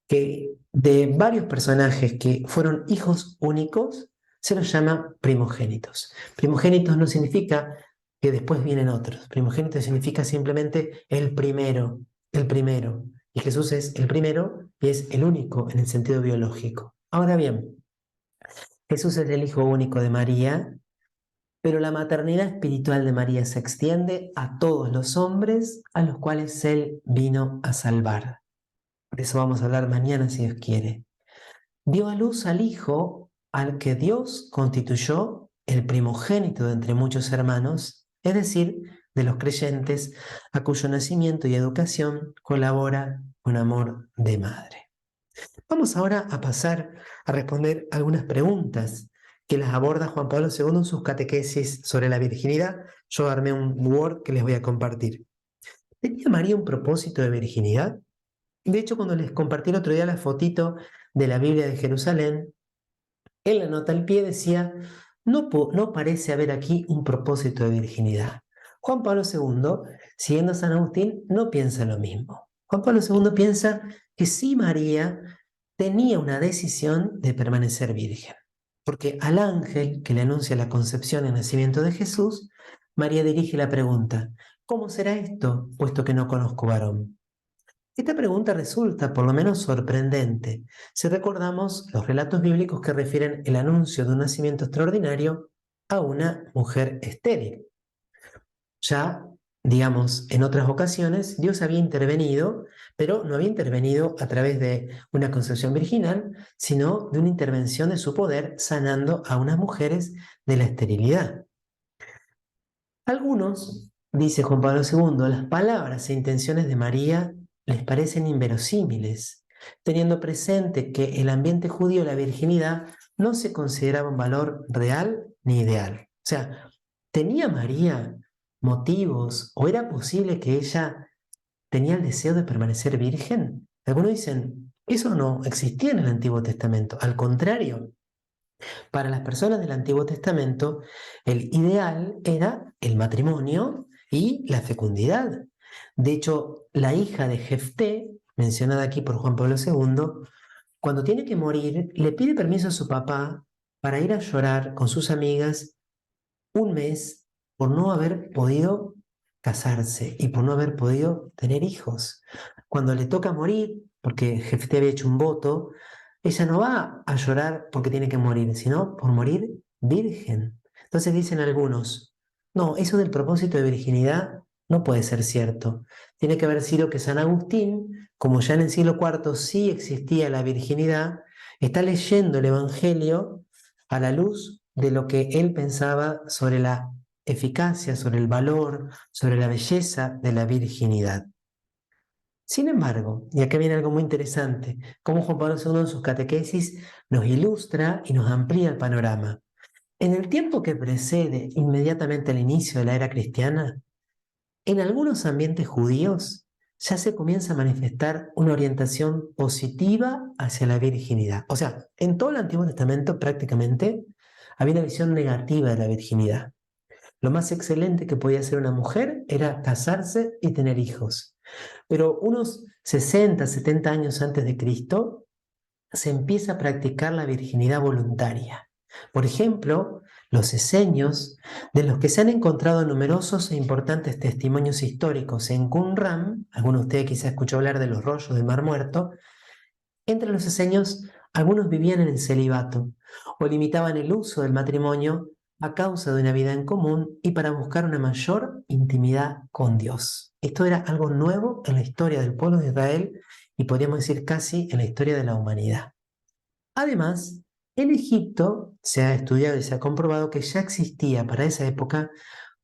que de varios personajes que fueron hijos únicos, se los llama primogénitos. Primogénitos no significa que después vienen otros. Primogénito significa simplemente el primero, el primero. Y Jesús es el primero y es el único en el sentido biológico. Ahora bien, Jesús es el hijo único de María, pero la maternidad espiritual de María se extiende a todos los hombres a los cuales Él vino a salvar. De eso vamos a hablar mañana si Dios quiere. Dio a luz al Hijo al que Dios constituyó el primogénito de entre muchos hermanos, es decir, de los creyentes, a cuyo nacimiento y educación colabora con amor de madre. Vamos ahora a pasar a responder algunas preguntas que las aborda Juan Pablo II en sus catequesis sobre la virginidad. Yo armé un Word que les voy a compartir. ¿Tenía María un propósito de virginidad? De hecho, cuando les compartí el otro día la fotito de la Biblia de Jerusalén, en la nota al pie decía, no parece haber aquí un propósito de virginidad. Juan Pablo II, siguiendo a San Agustín, no piensa lo mismo. Juan Pablo II piensa que sí María tenía una decisión de permanecer virgen, porque al ángel que le anuncia la concepción y el nacimiento de Jesús, María dirige la pregunta, ¿cómo será esto, puesto que no conozco varón? Esta pregunta resulta por lo menos sorprendente si recordamos los relatos bíblicos que refieren el anuncio de un nacimiento extraordinario a una mujer estéril. Ya, digamos, en otras ocasiones Dios había intervenido, pero no había intervenido a través de una concepción virginal, sino de una intervención de su poder sanando a unas mujeres de la esterilidad. Algunos, dice Juan Pablo II, las palabras e intenciones de María les parecen inverosímiles, teniendo presente que el ambiente judío la virginidad no se consideraba un valor real ni ideal. O sea, ¿tenía María motivos o era posible que ella tenía el deseo de permanecer virgen? Algunos dicen, eso no existía en el Antiguo Testamento, al contrario. Para las personas del Antiguo Testamento, el ideal era el matrimonio y la fecundidad. De hecho, la hija de Jefté, mencionada aquí por Juan Pablo II, cuando tiene que morir, le pide permiso a su papá para ir a llorar con sus amigas un mes por no haber podido casarse y por no haber podido tener hijos. Cuando le toca morir, porque Jefté había hecho un voto, ella no va a llorar porque tiene que morir, sino por morir virgen. Entonces dicen algunos, no, eso del propósito de virginidad no puede ser cierto. Tiene que haber sido que San Agustín, como ya en el siglo IV sí existía la virginidad, está leyendo el Evangelio a la luz de lo que él pensaba sobre la eficacia, sobre el valor, sobre la belleza de la virginidad. Sin embargo, y acá viene algo muy interesante, como Juan Pablo II en sus catequesis nos ilustra y nos amplía el panorama. En el tiempo que precede inmediatamente al inicio de la era cristiana, en algunos ambientes judíos ya se comienza a manifestar una orientación positiva hacia la virginidad. O sea, en todo el Antiguo Testamento prácticamente había una visión negativa de la virginidad. Lo más excelente que podía hacer una mujer era casarse y tener hijos. Pero unos 60, 70 años antes de Cristo se empieza a practicar la virginidad voluntaria. Por ejemplo, los esenios, de los que se han encontrado numerosos e importantes testimonios históricos en Qumran, algunos de ustedes quizás escuchó hablar de los rollos del Mar Muerto, entre los esenios algunos vivían en el celibato o limitaban el uso del matrimonio a causa de una vida en común y para buscar una mayor intimidad con Dios. Esto era algo nuevo en la historia del pueblo de Israel y podríamos decir casi en la historia de la humanidad. Además, en Egipto se ha estudiado y se ha comprobado que ya existía para esa época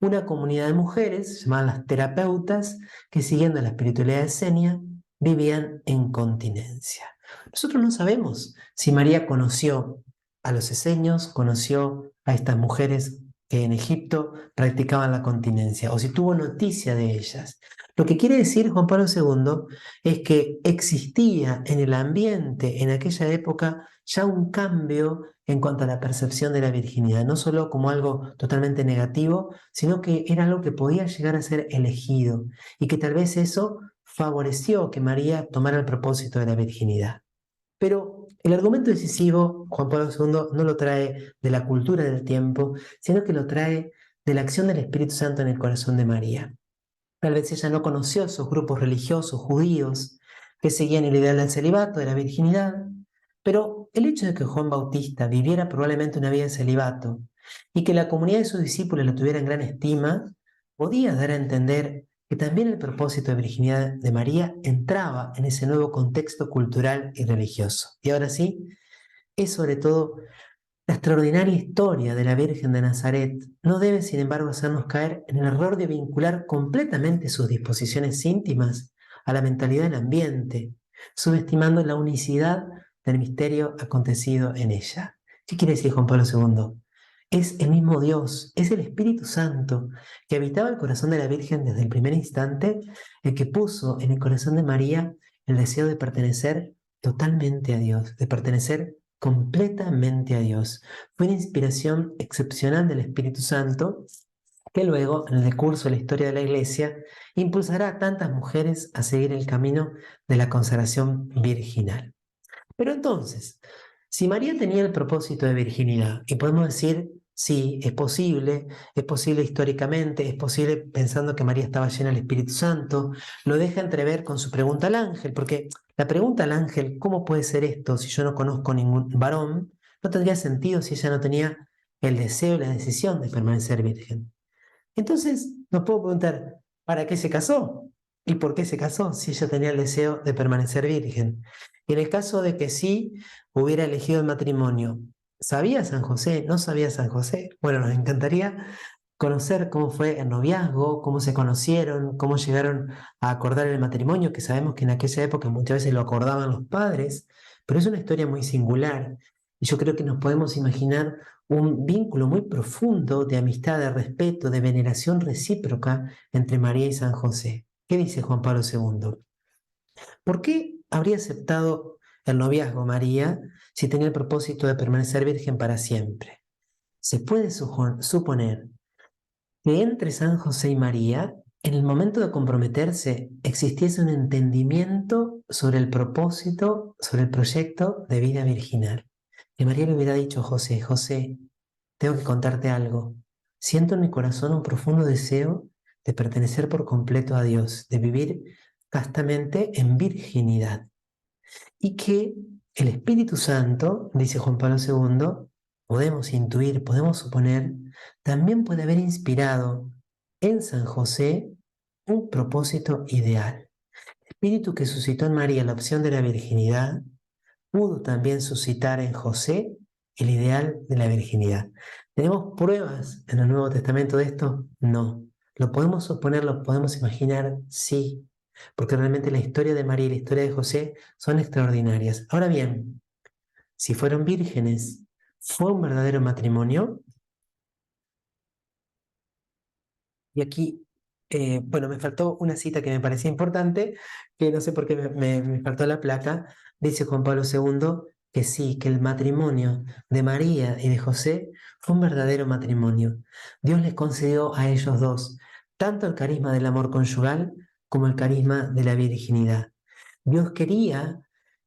una comunidad de mujeres llamadas las terapeutas que siguiendo la espiritualidad esenia vivían en continencia. Nosotros no sabemos si María conoció a los esenios, conoció a estas mujeres que en Egipto practicaban la continencia o si tuvo noticia de ellas. Lo que quiere decir Juan Pablo II es que existía en el ambiente en aquella época ya un cambio en cuanto a la percepción de la virginidad, no solo como algo totalmente negativo, sino que era algo que podía llegar a ser elegido y que tal vez eso favoreció que María tomara el propósito de la virginidad. Pero el argumento decisivo, Juan Pablo II no lo trae de la cultura del tiempo, sino que lo trae de la acción del Espíritu Santo en el corazón de María. Tal vez ella no conoció esos grupos religiosos judíos que seguían el ideal del celibato, de la virginidad, pero el hecho de que Juan Bautista viviera probablemente una vida de celibato y que la comunidad de sus discípulos lo tuviera en gran estima, podía dar a entender que también el propósito de virginidad de María entraba en ese nuevo contexto cultural y religioso. Y ahora sí, es sobre todo la extraordinaria historia de la Virgen de Nazaret no debe, sin embargo, hacernos caer en el error de vincular completamente sus disposiciones íntimas a la mentalidad del ambiente, subestimando la unicidad del misterio acontecido en ella. ¿Qué quiere decir Juan Pablo II? Es el mismo Dios, es el Espíritu Santo que habitaba el corazón de la Virgen desde el primer instante, el que puso en el corazón de María el deseo de pertenecer totalmente a Dios, de pertenecer completamente a Dios. Fue una inspiración excepcional del Espíritu Santo que luego, en el decurso de la historia de la Iglesia, impulsará a tantas mujeres a seguir el camino de la consagración virginal. Pero entonces, si María tenía el propósito de virginidad, y podemos decir, sí, es posible históricamente, es posible pensando que María estaba llena del Espíritu Santo, lo deja entrever con su pregunta al ángel, porque la pregunta al ángel, ¿cómo puede ser esto si yo no conozco ningún varón? No tendría sentido si ella no tenía el deseo y la decisión de permanecer virgen. Entonces, nos puedo preguntar, ¿para qué se casó? ¿Y por qué se casó si ella tenía el deseo de permanecer virgen? Y en el caso de que sí hubiera elegido el matrimonio, ¿sabía San José? ¿No sabía San José? Bueno, nos encantaría conocer cómo fue el noviazgo, cómo se conocieron, cómo llegaron a acordar el matrimonio, que sabemos que en aquella época muchas veces lo acordaban los padres, pero es una historia muy singular. Y yo creo que nos podemos imaginar un vínculo muy profundo de amistad, de respeto, de veneración recíproca entre María y San José. ¿Qué dice Juan Pablo II? ¿Por qué habría aceptado el noviazgo María si tenía el propósito de permanecer virgen para siempre? Se puede suponer que entre San José y María, en el momento de comprometerse, existiese un entendimiento sobre el propósito, sobre el proyecto de vida virginal. Que María le hubiera dicho a José, José, tengo que contarte algo. Siento en mi corazón un profundo deseo de pertenecer por completo a Dios, de vivir castamente en virginidad. Y que el Espíritu Santo, dice Juan Pablo II, podemos intuir, podemos suponer, también puede haber inspirado en San José un propósito ideal. El Espíritu que suscitó en María la opción de la virginidad pudo también suscitar en José el ideal de la virginidad. ¿Tenemos pruebas en el Nuevo Testamento de esto? No. ¿Lo podemos suponer, lo podemos imaginar? Sí, porque realmente la historia de María y la historia de José son extraordinarias. Ahora bien, si fueron vírgenes, ¿fue un verdadero matrimonio? Y aquí, bueno, me faltó una cita que me parecía importante, que no sé por qué me faltó la placa. Dice Juan Pablo II que sí, que el matrimonio de María y de José fue un verdadero matrimonio. Dios les concedió a ellos dos tanto el carisma del amor conyugal como el carisma de la virginidad. Dios quería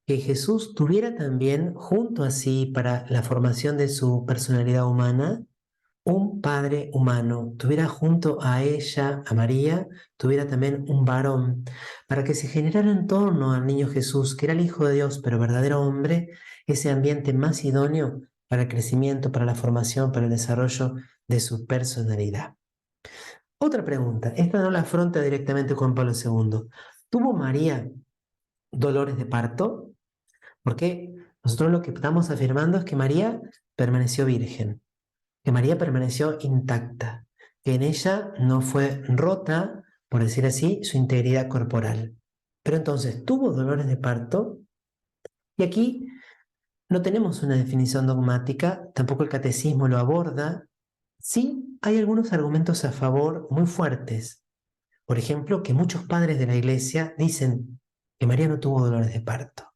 que Jesús tuviera también junto a sí para la formación de su personalidad humana un padre humano, tuviera junto a ella, a María, tuviera también un varón, para que se generara en torno al niño Jesús, que era el Hijo de Dios, pero verdadero hombre, ese ambiente más idóneo para el crecimiento, para la formación, para el desarrollo de su personalidad. Otra pregunta, esta no la afronta directamente Juan Pablo II. ¿Tuvo María dolores de parto? Porque nosotros lo que estamos afirmando es que María permaneció virgen, que María permaneció intacta, que en ella no fue rota, por decir así, su integridad corporal. Pero entonces tuvo dolores de parto y aquí no tenemos una definición dogmática, tampoco el catecismo lo aborda. Sí, hay algunos argumentos a favor muy fuertes. Por ejemplo, que muchos padres de la iglesia dicen que María no tuvo dolores de parto.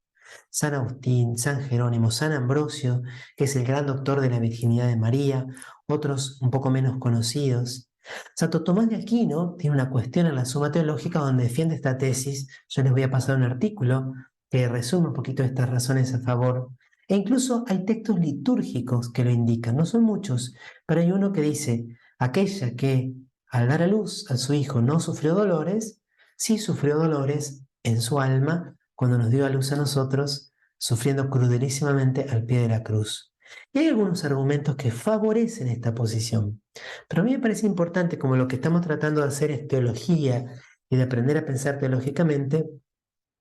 San Agustín, San Jerónimo, San Ambrosio, que es el gran doctor de la virginidad de María, otros un poco menos conocidos. Santo Tomás de Aquino tiene una cuestión en la Suma Teológica donde defiende esta tesis. Yo les voy a pasar un artículo que resume un poquito estas razones a favor. E incluso hay textos litúrgicos que lo indican. No son muchos, pero hay uno que dice, aquella que al dar a luz a su hijo no sufrió dolores, sí sufrió dolores en su alma cuando nos dio a luz a nosotros, sufriendo crudelísimamente al pie de la cruz. Y hay algunos argumentos que favorecen esta posición. Pero a mí me parece importante, como lo que estamos tratando de hacer es teología y de aprender a pensar teológicamente,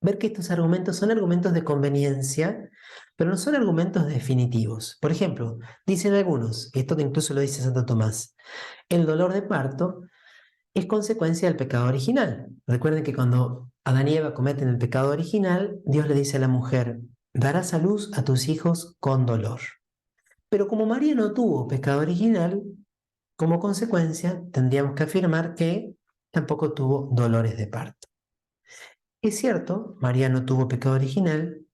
ver que estos argumentos son argumentos de conveniencia, pero no son argumentos definitivos. Por ejemplo, dicen algunos, y esto que incluso lo dice Santo Tomás, el dolor de parto es consecuencia del pecado original. Recuerden que cuando Adán y Eva cometen el pecado original, Dios le dice a la mujer, darás a luz a tus hijos con dolor. Pero como María no tuvo pecado original, como consecuencia tendríamos que afirmar que tampoco tuvo dolores de parto. Es cierto, María no tuvo pecado original,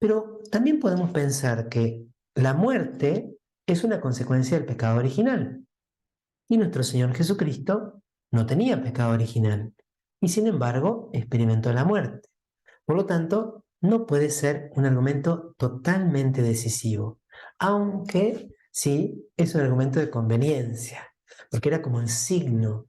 pero también podemos pensar que la muerte es una consecuencia del pecado original. Y nuestro Señor Jesucristo no tenía pecado original y sin embargo experimentó la muerte. Por lo tanto, no puede ser un argumento totalmente decisivo, aunque sí es un argumento de conveniencia, porque era como el signo.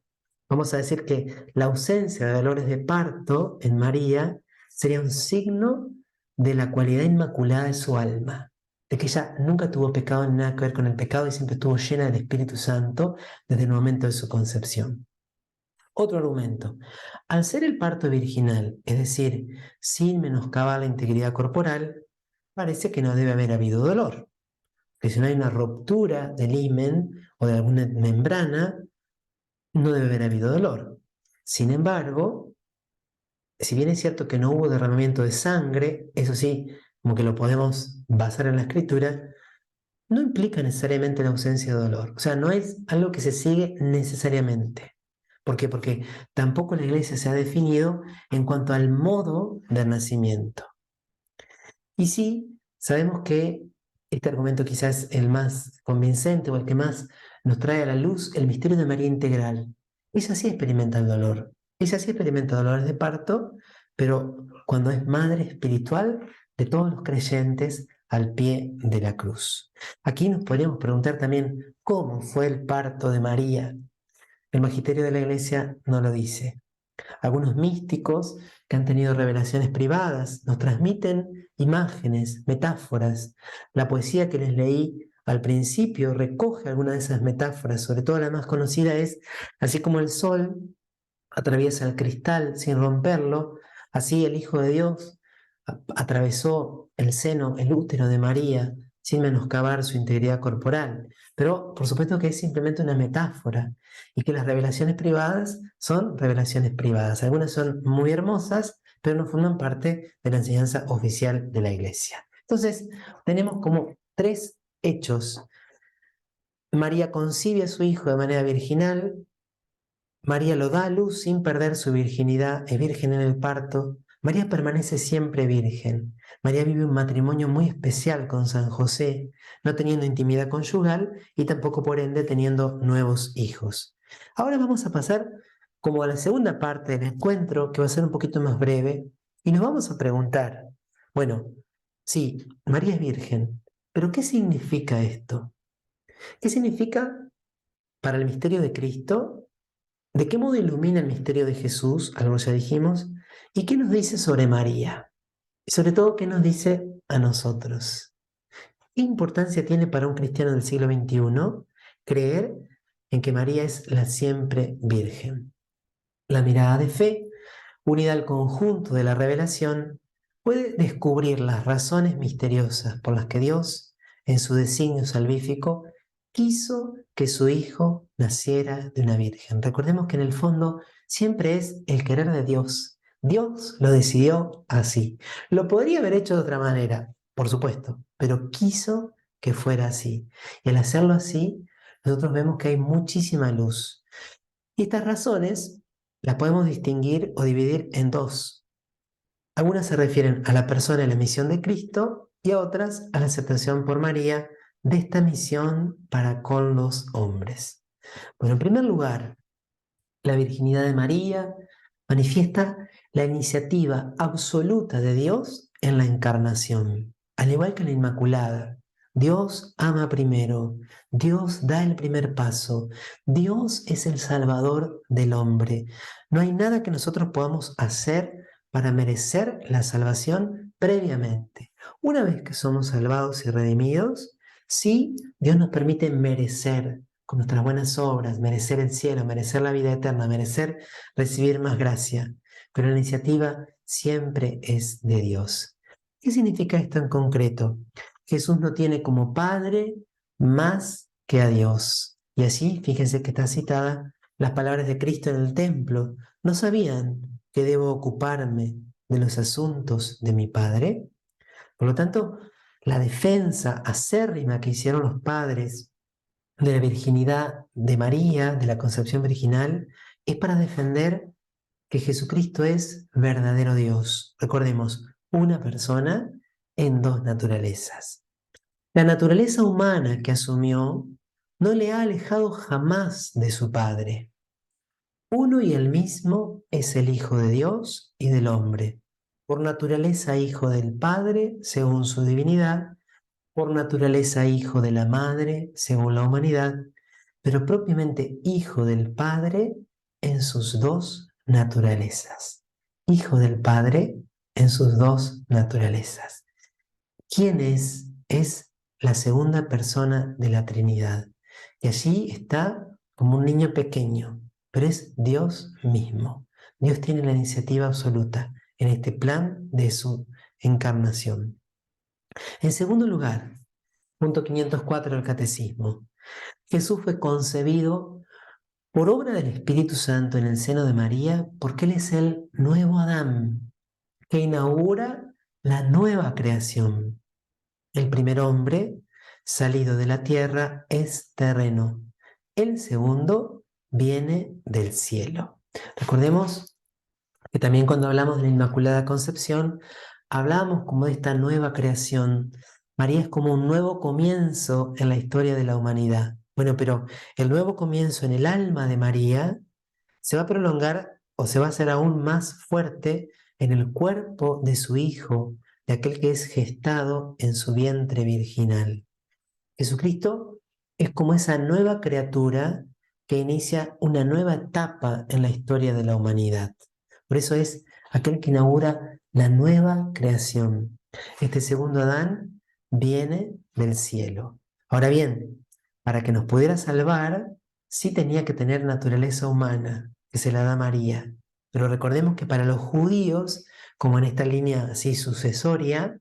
Vamos a decir que la ausencia de dolores de parto en María sería un signo de la cualidad inmaculada de su alma, de que ella nunca tuvo pecado ni nada que ver con el pecado y siempre estuvo llena del Espíritu Santo desde el momento de su concepción. Otro argumento. Al ser el parto virginal, es decir, sin menoscabar la integridad corporal, parece que no debe haber habido dolor. Que si no hay una ruptura del himen o de alguna membrana, no debe haber habido dolor. Sin embargo, si bien es cierto que no hubo derramamiento de sangre, eso sí, como que lo podemos basar en la escritura, no implica necesariamente la ausencia de dolor. O sea, no es algo que se sigue necesariamente. ¿Por qué? Porque tampoco la iglesia se ha definido en cuanto al modo del nacimiento. Y sí, sabemos que este argumento quizás es el más convincente o el que más nos trae a la luz el misterio de María integral. Ella sí experimenta el dolor. Ella sí experimenta dolores de parto, pero cuando es madre espiritual de todos los creyentes al pie de la cruz. Aquí nos podríamos preguntar también cómo fue el parto de María. El magisterio de la iglesia no lo dice. Algunos místicos que han tenido revelaciones privadas nos transmiten imágenes, metáforas. La poesía que les leí al principio recoge algunas de esas metáforas, sobre todo la más conocida es, así como el sol atraviesa el cristal sin romperlo, así el Hijo de Dios atravesó el seno, el útero de María, sin menoscabar su integridad corporal. Pero por supuesto que es simplemente una metáfora y que las revelaciones privadas son revelaciones privadas. Algunas son muy hermosas, pero no forman parte de la enseñanza oficial de la Iglesia. Entonces, tenemos como tres hechos. María concibe a su hijo de manera virginal, María lo da a luz sin perder su virginidad, es virgen en el parto. María permanece siempre virgen. María vive un matrimonio muy especial con San José, no teniendo intimidad conyugal y tampoco por ende teniendo nuevos hijos. Ahora vamos a pasar como a la segunda parte del encuentro, que va a ser un poquito más breve, y nos vamos a preguntar, bueno, sí, María es virgen, pero ¿qué significa esto? ¿Qué significa para el misterio de Cristo? ¿De qué modo ilumina el misterio de Jesús? Algo ya dijimos. ¿Y qué nos dice sobre María? Y sobre todo, ¿qué nos dice a nosotros? ¿Qué importancia tiene para un cristiano del siglo XXI creer en que María es la siempre Virgen? La mirada de fe, unida al conjunto de la revelación, puede descubrir las razones misteriosas por las que Dios, en su designio salvífico, quiso que su Hijo naciera de una virgen. Recordemos que en el fondo siempre es el querer de Dios. Dios lo decidió así. Lo podría haber hecho de otra manera, por supuesto, pero quiso que fuera así. Y al hacerlo así, nosotros vemos que hay muchísima luz. Y estas razones las podemos distinguir o dividir en dos. Algunas se refieren a la persona y la misión de Cristo y a otras a la aceptación por María de esta misión para con los hombres. Bueno, en primer lugar, la virginidad de María manifiesta la iniciativa absoluta de Dios en la encarnación. Al igual que la Inmaculada, Dios ama primero, Dios da el primer paso, Dios es el Salvador del hombre. No hay nada que nosotros podamos hacer para merecer la salvación previamente. Una vez que somos salvados y redimidos, sí, Dios nos permite merecer con nuestras buenas obras, merecer el cielo, merecer la vida eterna, merecer recibir más gracia. Pero la iniciativa siempre es de Dios. ¿Qué significa esto en concreto? Jesús no tiene como Padre más que a Dios. Y así, fíjense que está citada las palabras de Cristo en el templo. ¿No sabían que debo ocuparme de los asuntos de mi Padre? Por lo tanto, la defensa acérrima que hicieron los padres de la virginidad de María, de la concepción virginal, es para defender que Jesucristo es verdadero Dios. Recordemos, una persona en dos naturalezas. La naturaleza humana que asumió no le ha alejado jamás de su Padre. Uno y el mismo es el Hijo de Dios y del hombre, por naturaleza Hijo del Padre según su divinidad, por naturaleza Hijo de la Madre según la humanidad, pero propiamente Hijo del Padre en sus dos naturalezas. Hijo del Padre en sus dos naturalezas. ¿Quién es? Es la segunda persona de la Trinidad. Y allí está como un niño pequeño, pero es Dios mismo. Dios tiene la iniciativa absoluta en este plan de su encarnación. En segundo lugar, punto 504 del Catecismo, Jesús fue concebido por obra del Espíritu Santo en el seno de María porque Él es el nuevo Adán que inaugura la nueva creación. El primer hombre salido de la tierra es terreno. El segundo viene del cielo. Recordemos que también cuando hablamos de la Inmaculada Concepción, hablamos como de esta nueva creación. María es como un nuevo comienzo en la historia de la humanidad. Bueno, pero el nuevo comienzo en el alma de María se va a prolongar o se va a hacer aún más fuerte en el cuerpo de su Hijo, de aquel que es gestado en su vientre virginal. Jesucristo es como esa nueva criatura que inicia una nueva etapa en la historia de la humanidad. Por eso es aquel que inaugura la nueva creación. Este segundo Adán viene del cielo. Ahora bien, para que nos pudiera salvar, sí tenía que tener naturaleza humana, que se la da María. Pero recordemos que para los judíos, como en esta línea así sucesoria,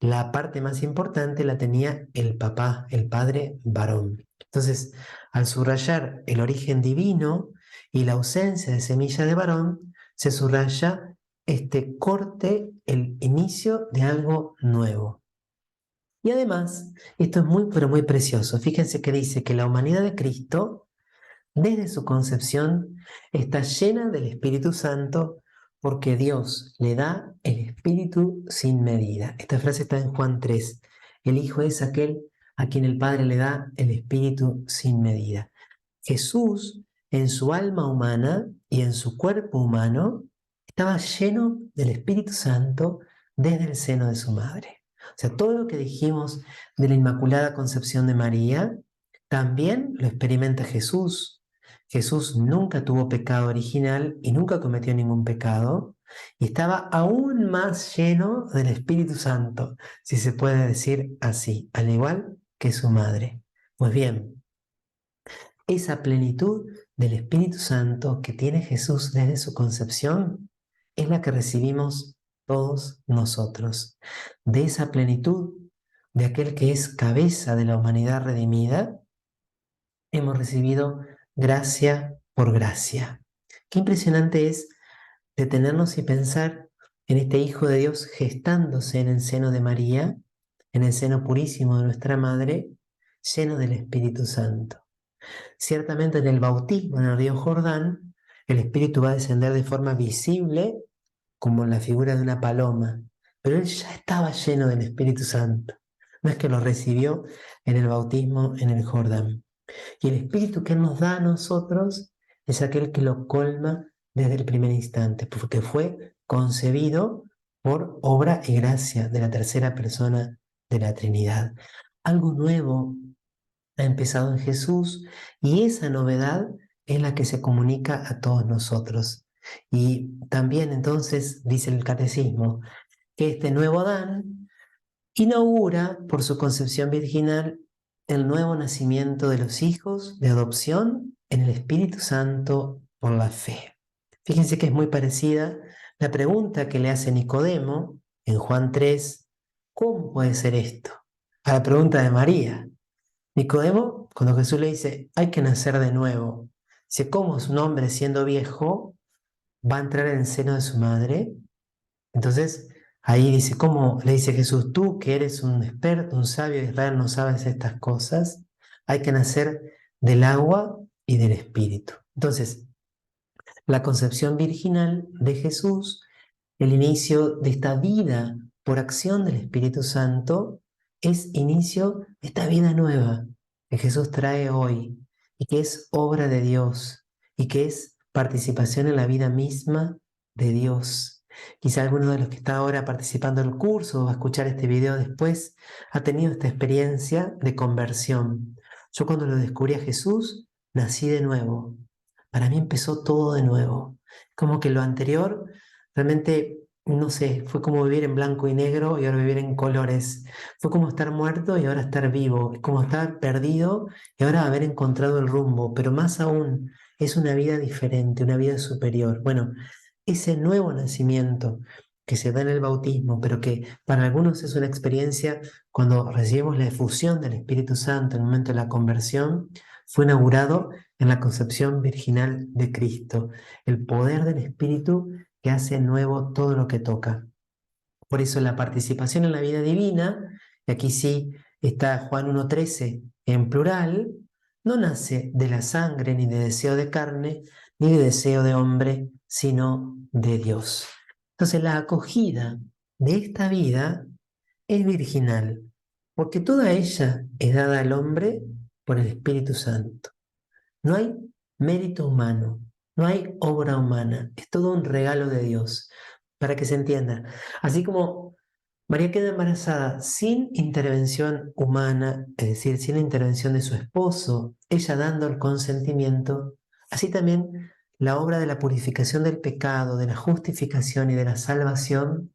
la parte más importante la tenía el papá, el padre varón. Entonces, al subrayar el origen divino y la ausencia de semilla de varón, se subraya este corte, el inicio de algo nuevo. Y además, esto es muy, pero muy precioso. Fíjense que dice que la humanidad de Cristo desde su concepción está llena del Espíritu Santo porque Dios le da el Espíritu sin medida. Esta frase está en Juan 3. El Hijo es aquel a quien el Padre le da el Espíritu sin medida. Jesús, en su alma humana y en su cuerpo humano, estaba lleno del Espíritu Santo desde el seno de su madre. O sea, todo lo que dijimos de la Inmaculada Concepción de María, también lo experimenta Jesús. Jesús nunca tuvo pecado original y nunca cometió ningún pecado, y estaba aún más lleno del Espíritu Santo, si se puede decir así, al igual que su madre. Pues bien, esa plenitud del Espíritu Santo que tiene Jesús desde su concepción es la que recibimos todos nosotros. De esa plenitud de aquel que es cabeza de la humanidad redimida, hemos recibido gracia por gracia. Qué impresionante es detenernos y pensar en este Hijo de Dios gestándose en el seno de María, en el seno purísimo de nuestra Madre, lleno del Espíritu Santo. Ciertamente en el bautismo en el río Jordán, el Espíritu va a descender de forma visible como la figura de una paloma, pero él ya estaba lleno del Espíritu Santo. No es que lo recibió en el bautismo en el Jordán. Y el Espíritu que Él nos da a nosotros es aquel que lo colma desde el primer instante, porque fue concebido por obra y gracia de la tercera persona de la Trinidad. Algo nuevo ha empezado en Jesús y esa novedad es la que se comunica a todos nosotros. Y también entonces dice el catecismo que este nuevo Adán inaugura por su concepción virginal el nuevo nacimiento de los hijos de adopción en el Espíritu Santo por la fe. Fíjense que es muy parecida la pregunta que le hace Nicodemo en Juan 3, ¿cómo puede ser esto? A la pregunta de María. Nicodemo, cuando Jesús le dice, hay que nacer de nuevo, dice, ¿cómo es un hombre siendo viejo va a entrar en el seno de su madre? Entonces, ahí dice, ¿cómo le dice Jesús? Tú que eres un experto, un sabio de Israel, no sabes estas cosas. Hay que nacer del agua y del espíritu. Entonces, la concepción virginal de Jesús, el inicio de esta vida por acción del Espíritu Santo, es inicio de esta vida nueva que Jesús trae hoy y que es obra de Dios y que es participación en la vida misma de Dios. Quizá alguno de los que está ahora participando del curso o va a escuchar este video después ha tenido esta experiencia de conversión. Yo cuando lo descubrí a Jesús, nací de nuevo. Para mí empezó todo de nuevo. Como que lo anterior realmente, no sé, fue como vivir en blanco y negro y ahora vivir en colores. Fue como estar muerto y ahora estar vivo. Es como estar perdido y ahora haber encontrado el rumbo. Pero más aún, es una vida diferente, una vida superior. Bueno, ese nuevo nacimiento que se da en el bautismo, pero que para algunos es una experiencia cuando recibimos la efusión del Espíritu Santo en el momento de la conversión, fue inaugurado en la concepción virginal de Cristo, el poder del Espíritu que hace nuevo todo lo que toca. Por eso la participación en la vida divina, y aquí sí está Juan 1:13 en plural, no nace de la sangre ni de deseo de carne, ni de deseo de hombre, sino de Dios. Entonces la acogida de esta vida es virginal, porque toda ella es dada al hombre por el Espíritu Santo. No hay mérito humano, no hay obra humana, es todo un regalo de Dios, para que se entienda. Así como María queda embarazada sin intervención humana, es decir, sin la intervención de su esposo, ella dando el consentimiento, así también la obra de la purificación del pecado, de la justificación y de la salvación,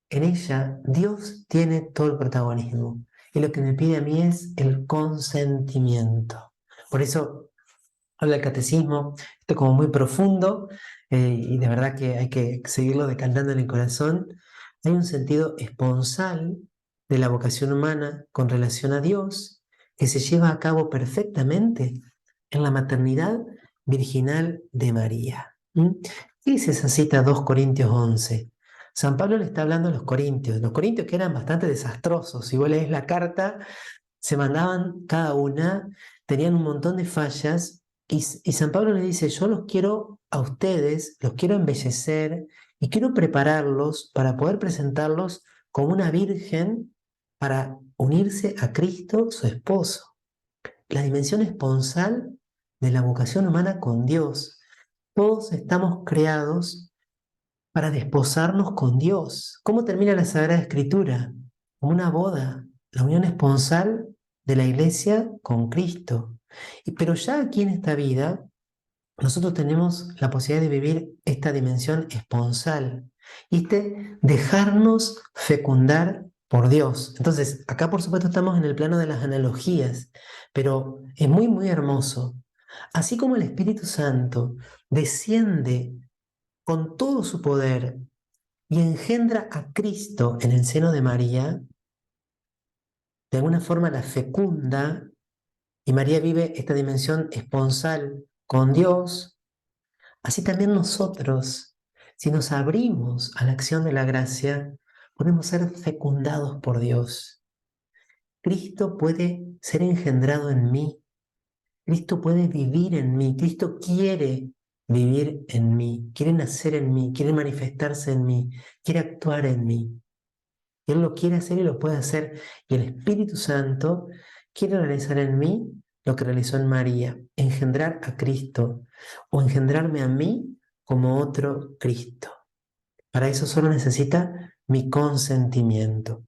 en ella Dios tiene todo el protagonismo. Y lo que me pide a mí es el consentimiento. Por eso habla el catecismo, esto como muy profundo, y de verdad que hay que seguirlo decantando en el corazón. Hay un sentido esponsal de la vocación humana con relación a Dios que se lleva a cabo perfectamente en la maternidad virginal de María. ¿Mm? ¿Qué dice esa cita 2 Corintios 11? San Pablo le está hablando a los corintios que eran bastante desastrosos. Si vos lees la carta, se mandaban cada una, tenían un montón de fallas, y San Pablo le dice, yo los quiero a ustedes, los quiero embellecer y quiero prepararlos para poder presentarlos como una virgen para unirse a Cristo, su esposo. La dimensión esponsal de la vocación humana con Dios. Todos estamos creados para desposarnos con Dios. ¿Cómo termina la Sagrada Escritura? Como una boda, la unión esponsal de la iglesia con Cristo. Pero ya aquí en esta vida, nosotros tenemos la posibilidad de vivir esta dimensión esponsal y dejarnos fecundar por Dios. Entonces, acá por supuesto estamos en el plano de las analogías, pero es muy, muy hermoso. Así como el Espíritu Santo desciende con todo su poder y engendra a Cristo en el seno de María, de alguna forma la fecunda, y María vive esta dimensión esponsal con Dios, así también nosotros, si nos abrimos a la acción de la gracia, podemos ser fecundados por Dios. Cristo puede ser engendrado en mí, Cristo puede vivir en mí, Cristo quiere vivir en mí, quiere nacer en mí, quiere manifestarse en mí, quiere actuar en mí. Y Él lo quiere hacer y lo puede hacer. Y el Espíritu Santo quiere realizar en mí lo que realizó en María, engendrar a Cristo o engendrarme a mí como otro Cristo. Para eso solo necesita mi consentimiento.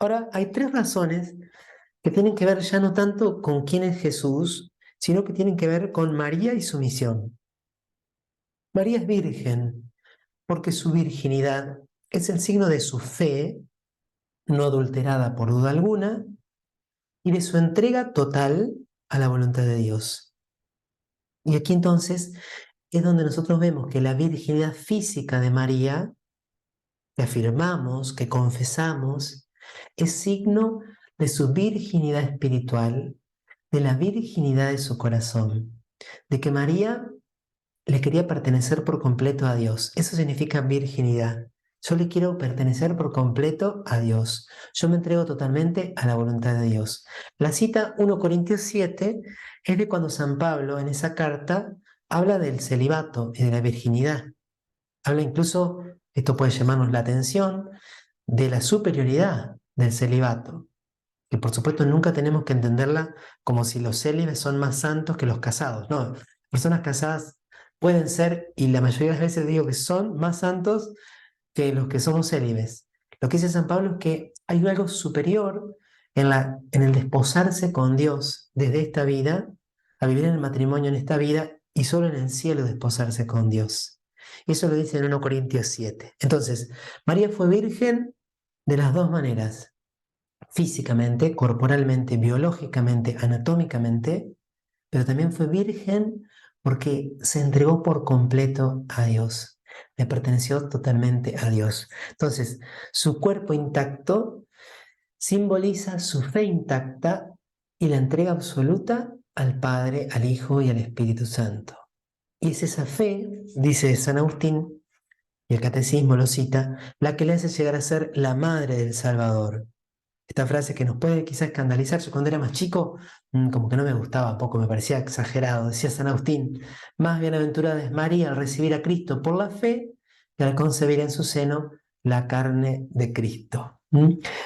Ahora, hay tres razones que tienen que ver ya no tanto con quién es Jesús, sino que tienen que ver con María y su misión. María es virgen porque su virginidad es el signo de su fe, no adulterada por duda alguna, y de su entrega total a la voluntad de Dios. Y aquí entonces es donde nosotros vemos que la virginidad física de María, que afirmamos, que confesamos, es signo de su virginidad espiritual, de la virginidad de su corazón, de que María le quería pertenecer por completo a Dios. Eso significa virginidad. Yo le quiero pertenecer por completo a Dios. Yo me entrego totalmente a la voluntad de Dios. La cita 1 Corintios 7 es de cuando San Pablo en esa carta habla del celibato y de la virginidad. Habla incluso, esto puede llamarnos la atención, de la superioridad del celibato. Que por supuesto nunca tenemos que entenderla como si los célibes son más santos que los casados. No, personas casadas pueden ser, y la mayoría de las veces digo que son más santos que los que somos célibes. Lo que dice San Pablo es que hay algo superior en el desposarse con Dios desde esta vida, a vivir en el matrimonio en esta vida y solo en el cielo desposarse con Dios. Y eso lo dice en 1 Corintios 7. Entonces, María fue virgen de las dos maneras: físicamente, corporalmente, biológicamente, anatómicamente, pero también fue virgen porque se entregó por completo a Dios, le perteneció totalmente a Dios. Entonces, su cuerpo intacto simboliza su fe intacta y la entrega absoluta al Padre, al Hijo y al Espíritu Santo. Y es esa fe, dice San Agustín, y el Catecismo lo cita, la que le hace llegar a ser la madre del Salvador. Esta frase que nos puede quizás escandalizar. Yo cuando era más chico, como que no me gustaba poco, me parecía exagerado. Decía San Agustín: más bienaventurada es María al recibir a Cristo por la fe que al concebir en su seno la carne de Cristo.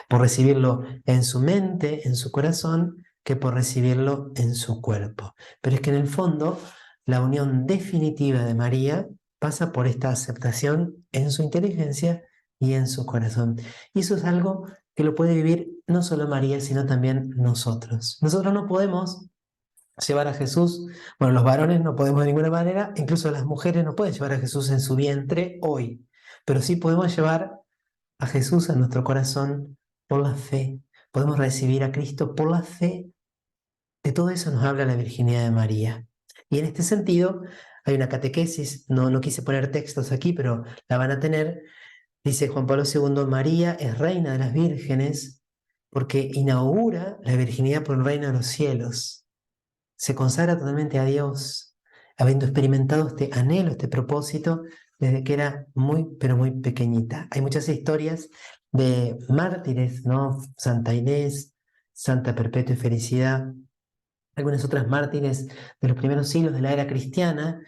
Por recibirlo en su mente, en su corazón, que por recibirlo en su cuerpo. Pero es que en el fondo, la unión definitiva de María pasa por esta aceptación en su inteligencia y en su corazón. Y eso es algo que lo puede vivir no solo María, sino también nosotros. Nosotros no podemos llevar a Jesús, bueno, los varones no podemos de ninguna manera, incluso las mujeres no pueden llevar a Jesús en su vientre hoy, pero sí podemos llevar a Jesús a nuestro corazón por la fe. Podemos recibir a Cristo por la fe. De todo eso nos habla la virginidad de María. Y en este sentido, hay una catequesis, no quise poner textos aquí, pero la van a tener. Dice Juan Pablo II: María es reina de las vírgenes porque inaugura la virginidad por el reino de los cielos. Se consagra totalmente a Dios, habiendo experimentado este anhelo, este propósito, desde que era muy, pero muy pequeñita. Hay muchas historias de mártires, ¿no? Santa Inés, Santa Perpetua y Felicidad, algunas otras mártires de los primeros siglos de la era cristiana,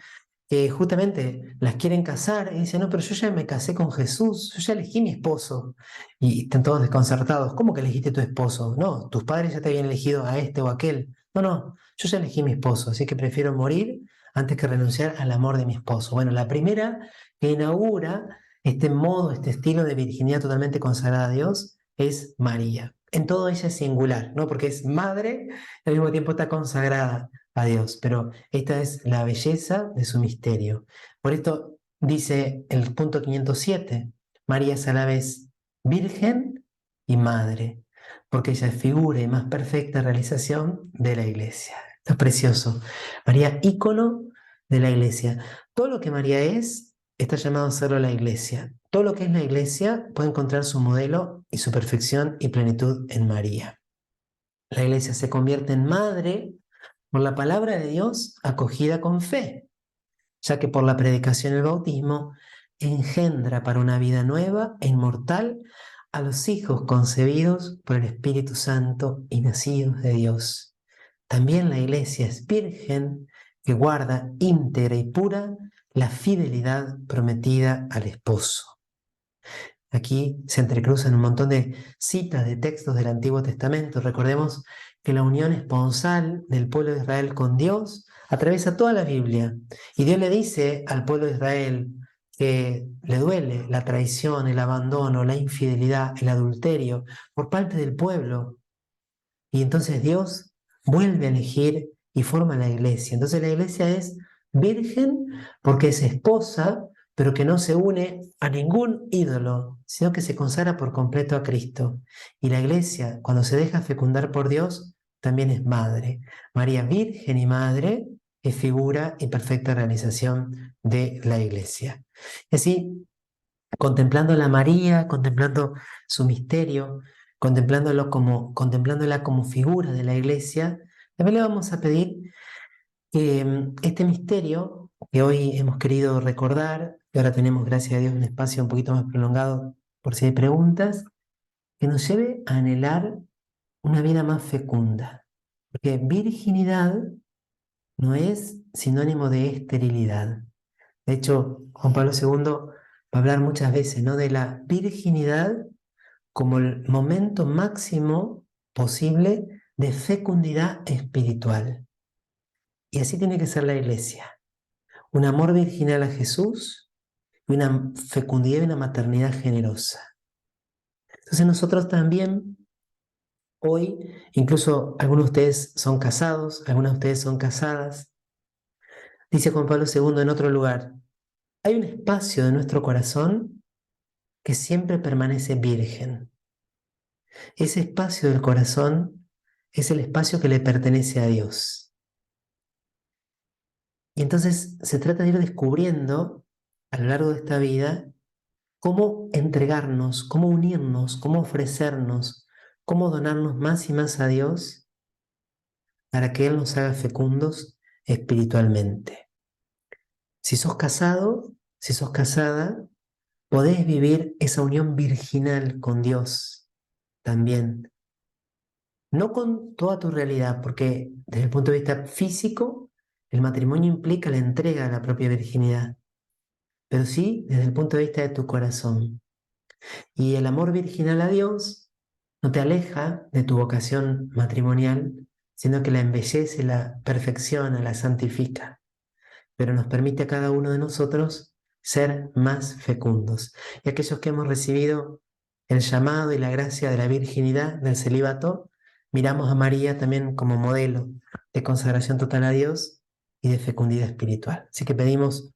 que justamente las quieren casar y dicen: no, pero yo ya me casé con Jesús, yo ya elegí mi esposo. Y están todos desconcertados: ¿cómo que elegiste tu esposo? No, tus padres ya te habían elegido a este o aquel. No, no, yo ya elegí mi esposo, así que prefiero morir antes que renunciar al amor de mi esposo. Bueno, la primera que inaugura este modo, este estilo de virginidad totalmente consagrada a Dios es María. En todo ella es singular, ¿no? Porque es madre y al mismo tiempo está consagrada a Dios, pero esta es la belleza de su misterio. Por esto dice el punto 507: María es a la vez virgen y madre, porque ella es figura y más perfecta realización de la iglesia. Esto es precioso. María, ícono de la iglesia. Todo lo que María es, está llamado a serlo la iglesia. Todo lo que es la iglesia puede encontrar su modelo y su perfección y plenitud en María. La iglesia se convierte en madre por la palabra de Dios acogida con fe, ya que por la predicación y el bautismo engendra para una vida nueva e inmortal a los hijos concebidos por el Espíritu Santo y nacidos de Dios. También la iglesia es virgen que guarda íntegra y pura la fidelidad prometida al esposo. Aquí se entrecruzan un montón de citas de textos del Antiguo Testamento. Recordemos que la unión esponsal del pueblo de Israel con Dios atraviesa toda la Biblia. Y Dios le dice al pueblo de Israel que le duele la traición, el abandono, la infidelidad, el adulterio por parte del pueblo. Y entonces Dios vuelve a elegir y forma la iglesia. Entonces la iglesia es virgen porque es esposa, pero que no se une a ningún ídolo, sino que se consagra por completo a Cristo. Y la iglesia, cuando se deja fecundar por Dios, también es madre. María, virgen y madre, es figura y perfecta realización de la iglesia. Y así, contemplando a la María, contemplando su misterio, contemplándola como figura de la iglesia, también le vamos a pedir que este misterio que hoy hemos querido recordar, que ahora tenemos, gracias a Dios, un espacio un poquito más prolongado por si hay preguntas, que nos lleve a anhelar una vida más fecunda. Porque virginidad no es sinónimo de esterilidad. De hecho, Juan Pablo II va a hablar muchas veces, ¿no?, de la virginidad como el momento máximo posible de fecundidad espiritual. Y así tiene que ser la iglesia. Un amor virginal a Jesús y una fecundidad y una maternidad generosa. Entonces nosotros también, hoy, incluso algunos de ustedes son casados, algunas de ustedes son casadas, dice Juan Pablo II en otro lugar, hay un espacio de nuestro corazón que siempre permanece virgen. Ese espacio del corazón es el espacio que le pertenece a Dios. Y entonces se trata de ir descubriendo a lo largo de esta vida cómo entregarnos, cómo unirnos, cómo ofrecernos, cómo donarnos más y más a Dios para que Él nos haga fecundos espiritualmente. Si sos casado, si sos casada, podés vivir esa unión virginal con Dios también. No con toda tu realidad, porque desde el punto de vista físico, el matrimonio implica la entrega de la propia virginidad, pero sí desde el punto de vista de tu corazón. Y el amor virginal a Dios no te aleja de tu vocación matrimonial, sino que la embellece, la perfecciona, la santifica, pero nos permite a cada uno de nosotros ser más fecundos. Y aquellos que hemos recibido el llamado y la gracia de la virginidad, del celibato, miramos a María también como modelo de consagración total a Dios y de fecundidad espiritual. Así que pedimos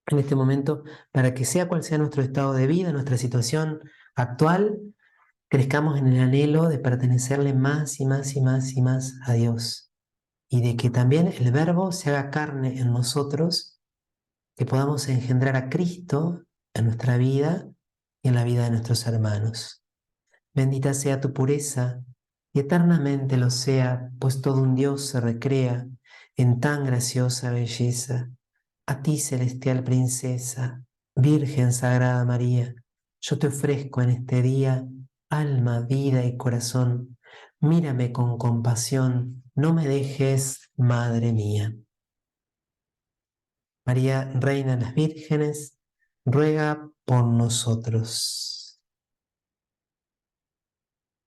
en este momento para que sea cual sea nuestro estado de vida, nuestra situación actual, crezcamos en el anhelo de pertenecerle más y más y más y más a Dios. Y de que también el Verbo se haga carne en nosotros, que podamos engendrar a Cristo en nuestra vida y en la vida de nuestros hermanos. Bendita sea tu pureza, y eternamente lo sea, pues todo un Dios se recrea en tan graciosa belleza. A ti, celestial princesa, Virgen Sagrada María, yo te ofrezco en este día alma, vida y corazón. Mírame con compasión, no me dejes, Madre mía. María, Reina de las Vírgenes, ruega por nosotros.